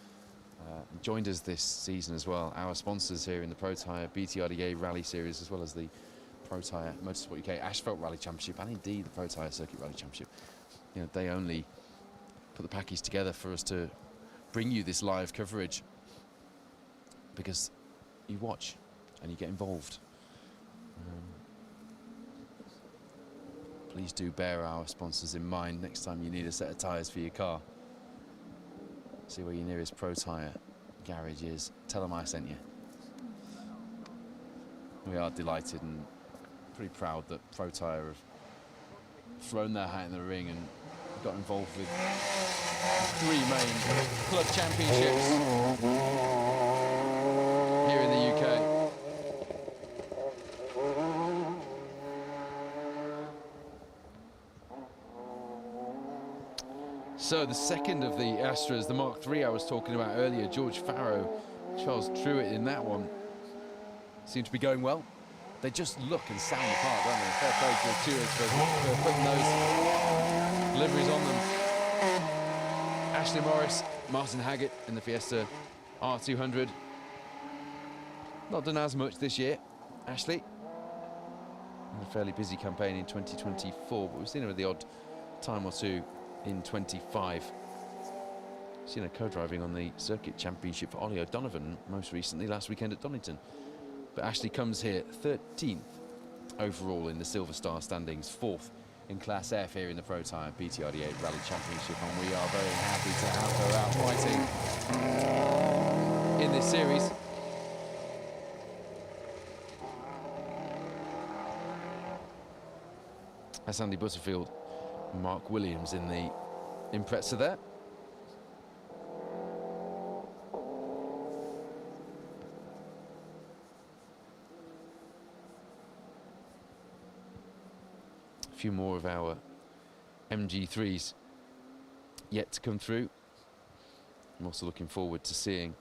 Joined us this season as well. Our sponsors here in the Protyre BTRDA Rally Series, as well as the Protyre Motorsport UK Asphalt Rally Championship, and indeed the Protyre Circuit Rally Championship. You know, they only put the package together for us to bring you this live coverage because you watch and you get involved. Please do bear our sponsors in mind next time you need a set of tyres for your car. See where your nearest Protyre garage is. Tell them I sent you. We are delighted and pretty proud that Protyre have thrown their hat in the ring and got involved with 3 main club championships here in the UK. So the second of the Astras, the Mark III I was talking about earlier, George Farrow, Charles Truett in that one, seem to be going well. They just look and sound the part, don't they? Fair play to the Truetts for putting those liveries on them. Ashley Morris, Martin Haggett in the Fiesta R200. Not done as much this year, Ashley. Had a fairly busy campaign in 2024, but we've seen her at the odd time or two in 25. Seen her co-driving on the Circuit Championship for Ollie O'Donovan most recently last weekend at Donington. But Ashley comes here 13th overall in the Silver Star standings, 4th in Class F here in the Protyre BTRDA Rally Championship, and we are very happy to have her out fighting in this series. That's Andy Butterfield, Mark Williams in the Impreza there. A few more of our MG3s yet to come through. I'm also looking forward to seeing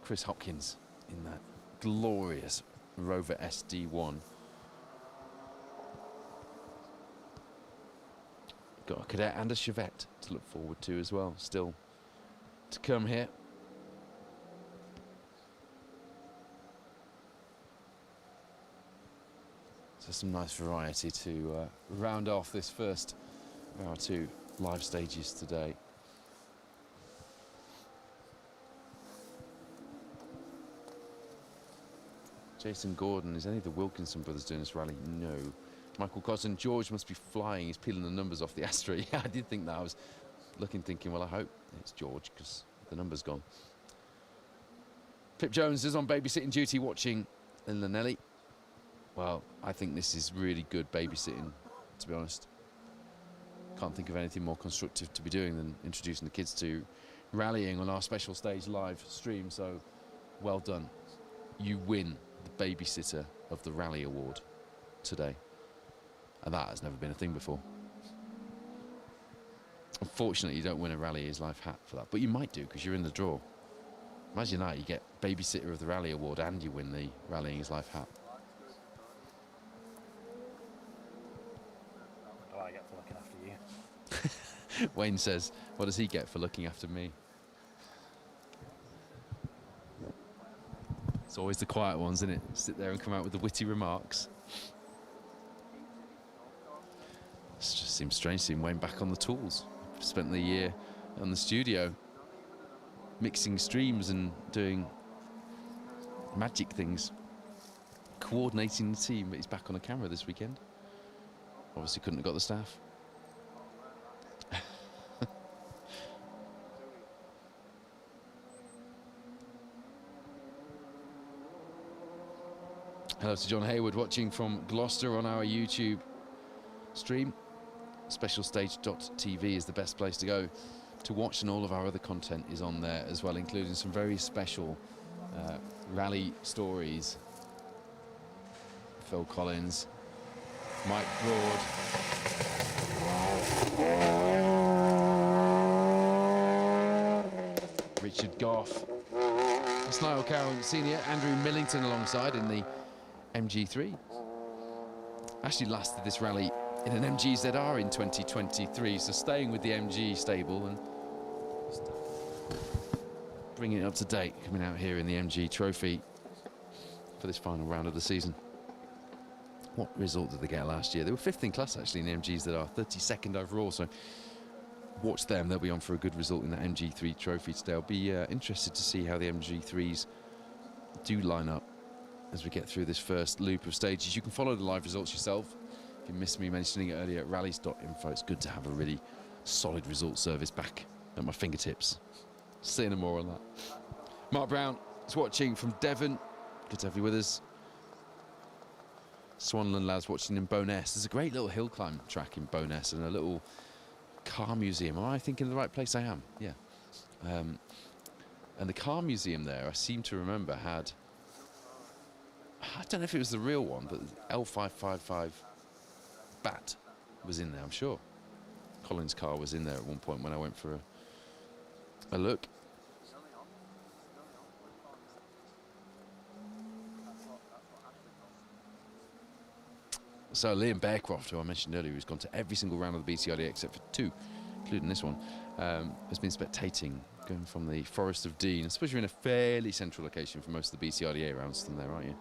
Chris Hopkins in that glorious Rover SD1. Got a Cadet and a Chevette to look forward to as well, still to come here. So some nice variety to round off this first of our 2 live stages today. Jason Gordon, is any of the Wilkinson brothers doing this rally? No. Michael Cotton, George must be flying. He's peeling the numbers off the Astra. Yeah, I did think that. I was looking, thinking, well, I hope it's George because the number's gone. Pip Jones is on babysitting duty watching in Lanelli. Well, I think this is really good babysitting, to be honest. Can't think of anything more constructive to be doing than introducing the kids to rallying on our special stage live stream. So well done. You win the Babysitter of the Rally Award today. And that has never been a thing before. Unfortunately, you don't win a Rally Is Life hat for that, but you might do because you're in the draw. Imagine that, you get Babysitter of the Rally Award and you win the Rallying His Life hat. What do I get for looking after you? Wayne says, what does he get for looking after me? It's always the quiet ones, isn't it? Sit there and come out with the witty remarks. It just seems strange seeing Wayne back on the tools. Spent the year on the studio mixing streams and doing magic things, coordinating the team, but he's back on a camera this weekend. Obviously couldn't have got the staff. Hello to John Hayward watching from Gloucester on our YouTube stream. Specialstage.tv is the best place to go to watch, and all of our other content is on there as well, including some very special rally stories. Phil Collins, Mike Broad, Richard Goff, Niall Cowan Senior, Andrew Millington alongside in the MG3. Actually lasted this rally in an MGZR in 2023, so staying with the MG stable and bringing it up to date, coming out here in the MG Trophy for this final round of the season. What result did they get last year? They were 5th in class actually in the MGZR, 32nd overall, so watch them. They'll be on for a good result in that MG3 Trophy today. I'll be interested to see how the MG3s do line up as we get through this first loop of stages. You can follow the live results yourself. If you missed me mentioning it earlier at rallies.info, it's good to have a really solid result service back at my fingertips. See no more on that. Mark Brown is watching from Devon. Good to have you with us. Swanland lads watching in Bowness. There's a great little hill climb track in Bowness and a little car museum. Am I thinking the right place? I am, yeah. And the car museum there, I seem to remember, had, I don't know if it was the real one, but L555 Bat was in there, I'm sure. Colin's car was in there at one point when I went for a look. So Liam Bearcroft, who I mentioned earlier, who's gone to every single round of the BTRDA except for 2, including this one, has been spectating, going from the Forest of Dean. I suppose you're in a fairly central location for most of the BTRDA rounds from there, aren't you?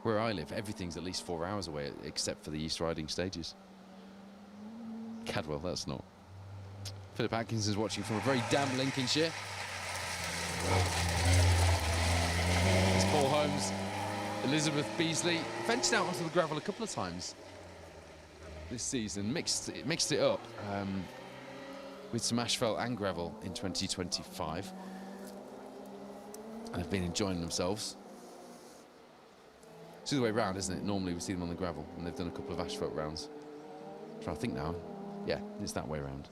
Where I live, everything's at least 4 hours away, except for the East Riding stages. Cadwell, that's not. Philip Atkins is watching from a very damp Lincolnshire. It's Paul Holmes, Elizabeth Beasley ventured out onto the gravel a couple of times this season, mixed it up with some asphalt and gravel in 2025, and have been enjoying themselves. It's the other way around, isn't it? Normally we see them on the gravel, and they've done a couple of asphalt rounds. I'm trying to think now. Yeah, it's that way around.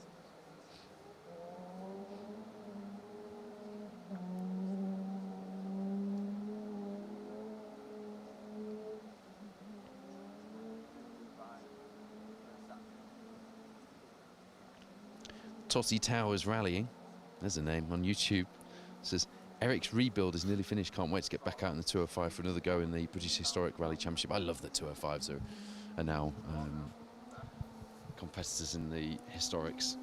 Tossie Towers Rallying, there's a name on YouTube. It says, Eric's rebuild is nearly finished, can't wait to get back out in the 205 for another go in the British Historic Rally Championship. I love that 205s are now competitors in the historics.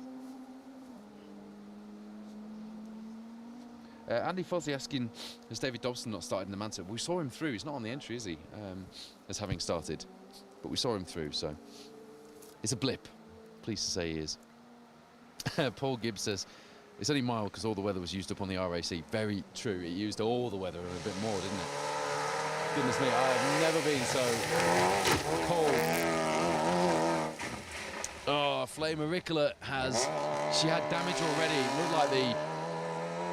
Andy Fozzie asking, has David Dobson not started in the Manta? We saw him through, he's not on the entry, is he? As having started, but we saw him through, so it's a blip. Pleased to say he is. Paul Gibbs says, it's only mild because all the weather was used up on the RAC. Very true, it used all the weather and a bit more, didn't it? Goodness me, I have never been so cold. Oh, Flame Auricular she had damage already. It looked like the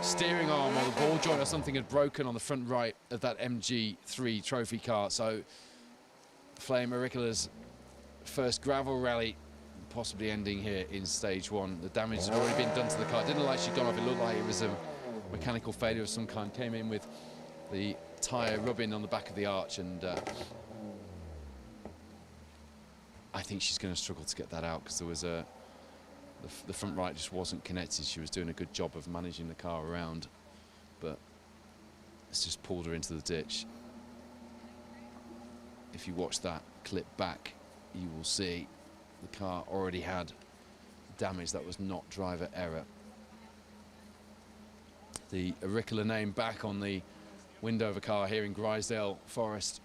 steering arm or the ball joint or something had broken on the front right of that MG3 trophy car. So Flame Auricula's first gravel rally possibly ending here in stage 1. The damage had already been done to the car. It didn't look like she'd gone off. It looked like it was a mechanical failure of some kind. Came in with the tyre rubbing on the back of the arch, and I think she's going to struggle to get that out because there was the front right just wasn't connected. She was doing a good job of managing the car around, but it's just pulled her into the ditch. If you watch that clip back, you will see the car already had damage that was not driver error. The Auricular name back on the window of a car here in Grizedale Forest.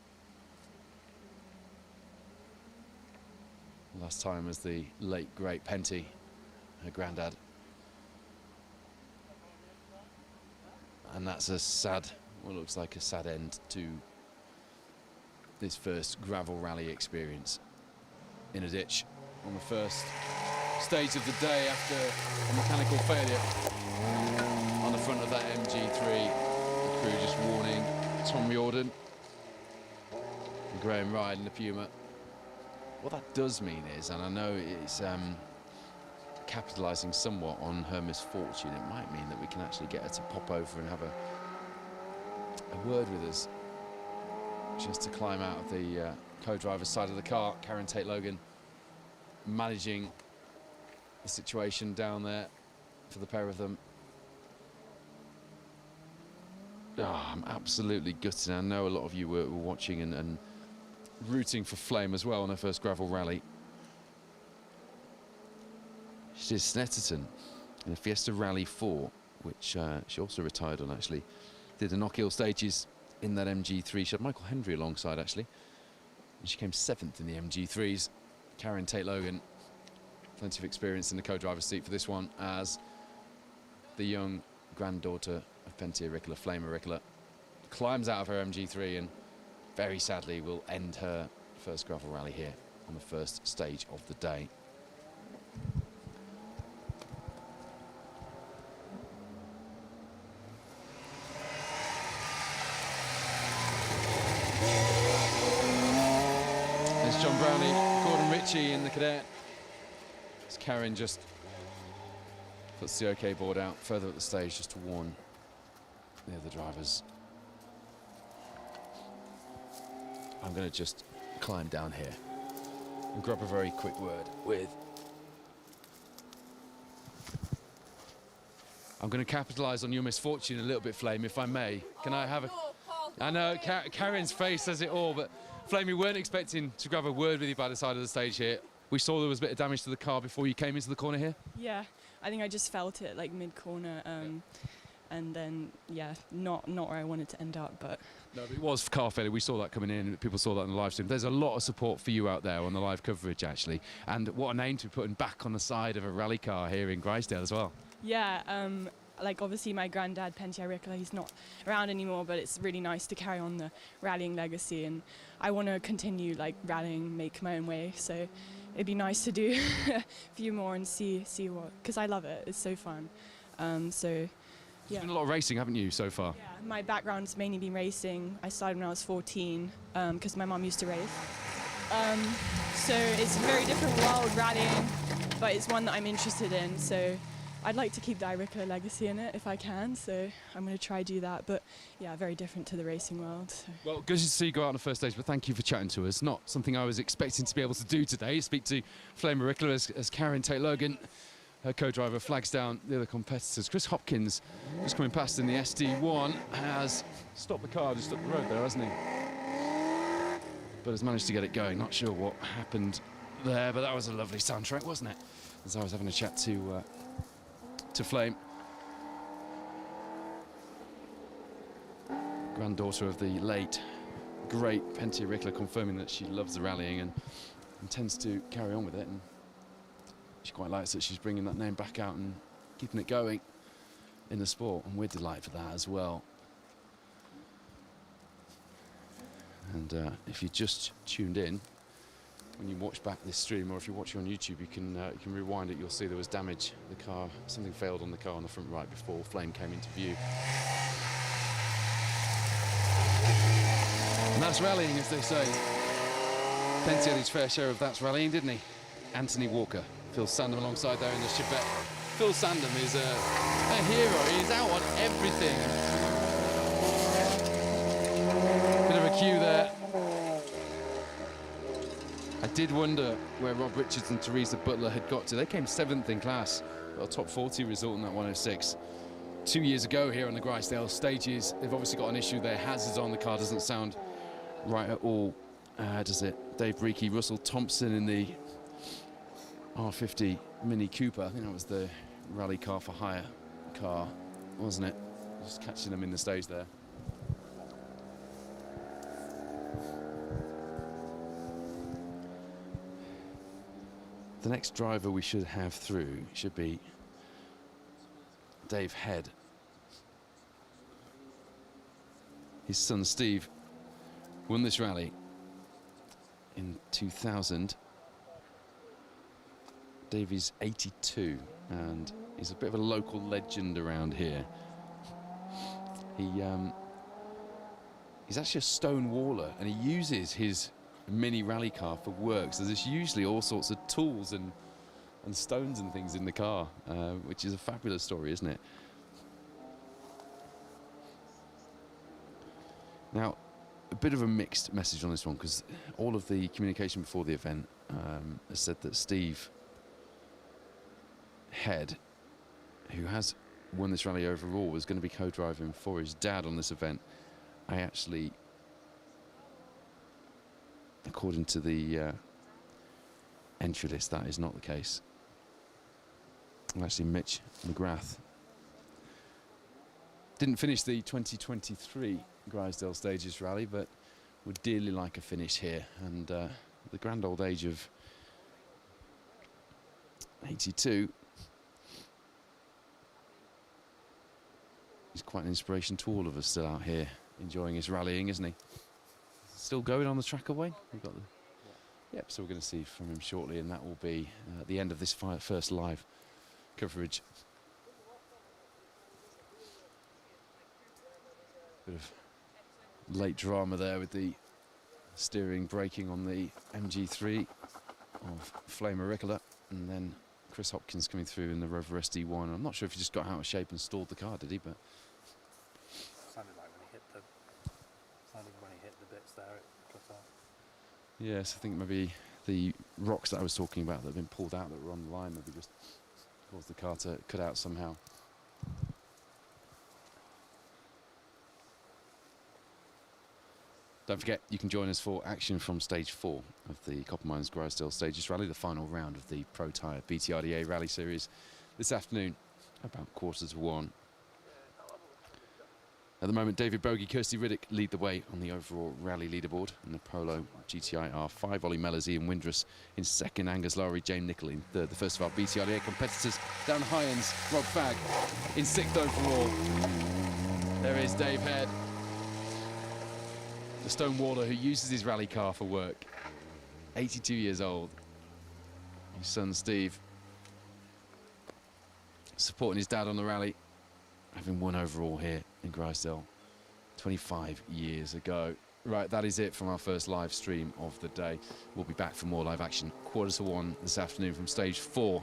Last time was the late great Penty, her granddad. And that's a sad, what looks like a sad end to this first gravel rally experience in a ditch on the first stage of the day after a mechanical failure on the front of that MG3. The crew just warning Tom Riordan and Graham Ride in the Puma. What that does mean is, and I know it's capitalising somewhat on her misfortune, it might mean that we can actually get her to pop over and have a word with us. Just to climb out of the co-driver's side of the car. Karen Tate-Logan managing the situation down there for the pair of them. Oh, I'm absolutely gutted. I know a lot of you were watching and rooting for Flame as well on her first gravel rally. She did Snetterton in a Fiesta Rally 4, which she also retired on, actually. Did the Knockhill stages in that MG3. She had Michael Hendry alongside, actually. And she came 7th in the MG3s. Karen Tate-Logan, plenty of experience in the co-driver's seat for this one, as the young granddaughter of Penty Auricular, Flame Auricular, climbs out of her MG3 and very sadly will end her first gravel rally here on the first stage of the day. There's John Brownie, Gordon Ritchie in the cadet. As Karen just puts the OK board out further up the stage just to warn the other drivers. I'm going to just climb down here and grab a very quick word with... I'm going to capitalise on your misfortune a little bit, Flame, if I may. Can I have a... I know, Karen's face says it all, but Flame, we weren't expecting to grab a word with you by the side of the stage here. We saw there was a bit of damage to the car before you came into the corner here. Yeah, I think I just felt it like mid-corner. And then, yeah, not where I wanted to end up, but... No, but it was car failure. We saw that coming in. People saw that on the live stream. There's a lot of support for you out there on the live coverage, actually. And what a name to be putting back on the side of a rally car here in Grizedale as well. Yeah, like obviously my granddad, Penty Auricular, he's not around anymore, but it's really nice to carry on the rallying legacy. And I want to continue like rallying, make my own way. So it'd be nice to do a few more and see what... Because I love it. It's so fun. So... You've done a lot of racing, haven't you, so far? Yeah, my background's mainly been racing. I started when I was 14 because my mum used to race. So it's a very different world, rallying, but it's one that I'm interested in. So I'd like to keep the Auricular legacy in it if I can. So I'm going to try do that. But yeah, very different to the racing world. So. Well, good to see you go out on the first stage, but thank you for chatting to us. Not something I was expecting to be able to do today. Speak to Flame Auricular as Karen Tate-Logan. Her co-driver flags down the other competitors. Chris Hopkins, just coming past in the SD1, has stopped the car just up the road there, hasn't he? But has managed to get it going. Not sure what happened there, but that was a lovely soundtrack, wasn't it? As I was having a chat to Flame. Granddaughter of the late, great Penty Auricular, confirming that she loves the rallying and intends to carry on with it. And she quite likes that she's bringing that name back out and keeping it going in the sport, and we're delighted for that as well. And if you just tuned in, when you watch back this stream, or if you're watching on YouTube, you can rewind it. You'll see there was damage. The car, something failed on the car on the front right before flame came into view. And that's rallying, as they say. Plenty had his fair share of that's rallying, didn't he? Anthony Walker, Phil Sandham alongside there in the Chevette. Phil Sandham is a hero. He's out on everything. Bit of a cue there. I did wonder where Rob Richards and Teresa Butler had got to. They came 7th in class, got a top 40 result in that 106. 2 years ago here on the Grizedale stages. They've obviously got an issue there. Hazards on the car doesn't sound right at all, does it? Dave Breaky, Russell Thompson in the R50 Mini Cooper. I think that was the rally car for hire car, wasn't it? Just catching them in the stage there. The next driver we should have through should be Dave Head. His son Steve won this rally in 2000. Davey's 82 and he's a bit of a local legend around here. He's actually a stone waller and he uses his mini rally car for work, so there's usually all sorts of tools and stones and things in the car, which is a fabulous story, isn't it? Now, a bit of a mixed message on this one, because all of the communication before the event has said that Steve Head, who has won this rally overall, was going to be co-driving for his dad on this event. I actually, according to the entry list, that is not the case. Actually, Mitch McGrath didn't finish the 2023 Grizedale Stages rally, but would dearly like a finish here. And the grand old age of 82 is quite an inspiration to all of us still out here enjoying his rallying, isn't he? Still going on the track away. We've got the yep. So we're going to see from him shortly, and that will be at the end of this first live coverage. Bit of late drama there with the steering braking on the MG3 of Flame Auricola, and then Chris Hopkins coming through in the Rover SD1. I'm not sure if he just got out of shape and stalled the car, did he? But Sounded like when he hit the bits there, it cut off. yes, I think maybe the rocks that I was talking about that have been pulled out that were on the line maybe just caused the car to cut out somehow. Don't forget, you can join us for action from stage 4 of the Copper Mines Grizedale Stages Rally, the final round of the Protyre BTRDA Rally Series this afternoon, about 1:45. At the moment, David Bogey, Kirsty Riddick lead the way on the overall rally leaderboard in the Polo GTI R5. Ollie Mellors, Ian Windrus in second, Angus Lowry, Jane Nichol in third. The first of our BTRDA competitors down high ends, Rob Fagg in 6th overall. There is Dave Head, the stone waller who uses his rally car for work. 82 years old. His son Steve supporting his dad on the rally, having won overall here in Grizedale 25 years ago. Right, that is it from our first live stream of the day. We'll be back for more live action 1:45 this afternoon from stage 4.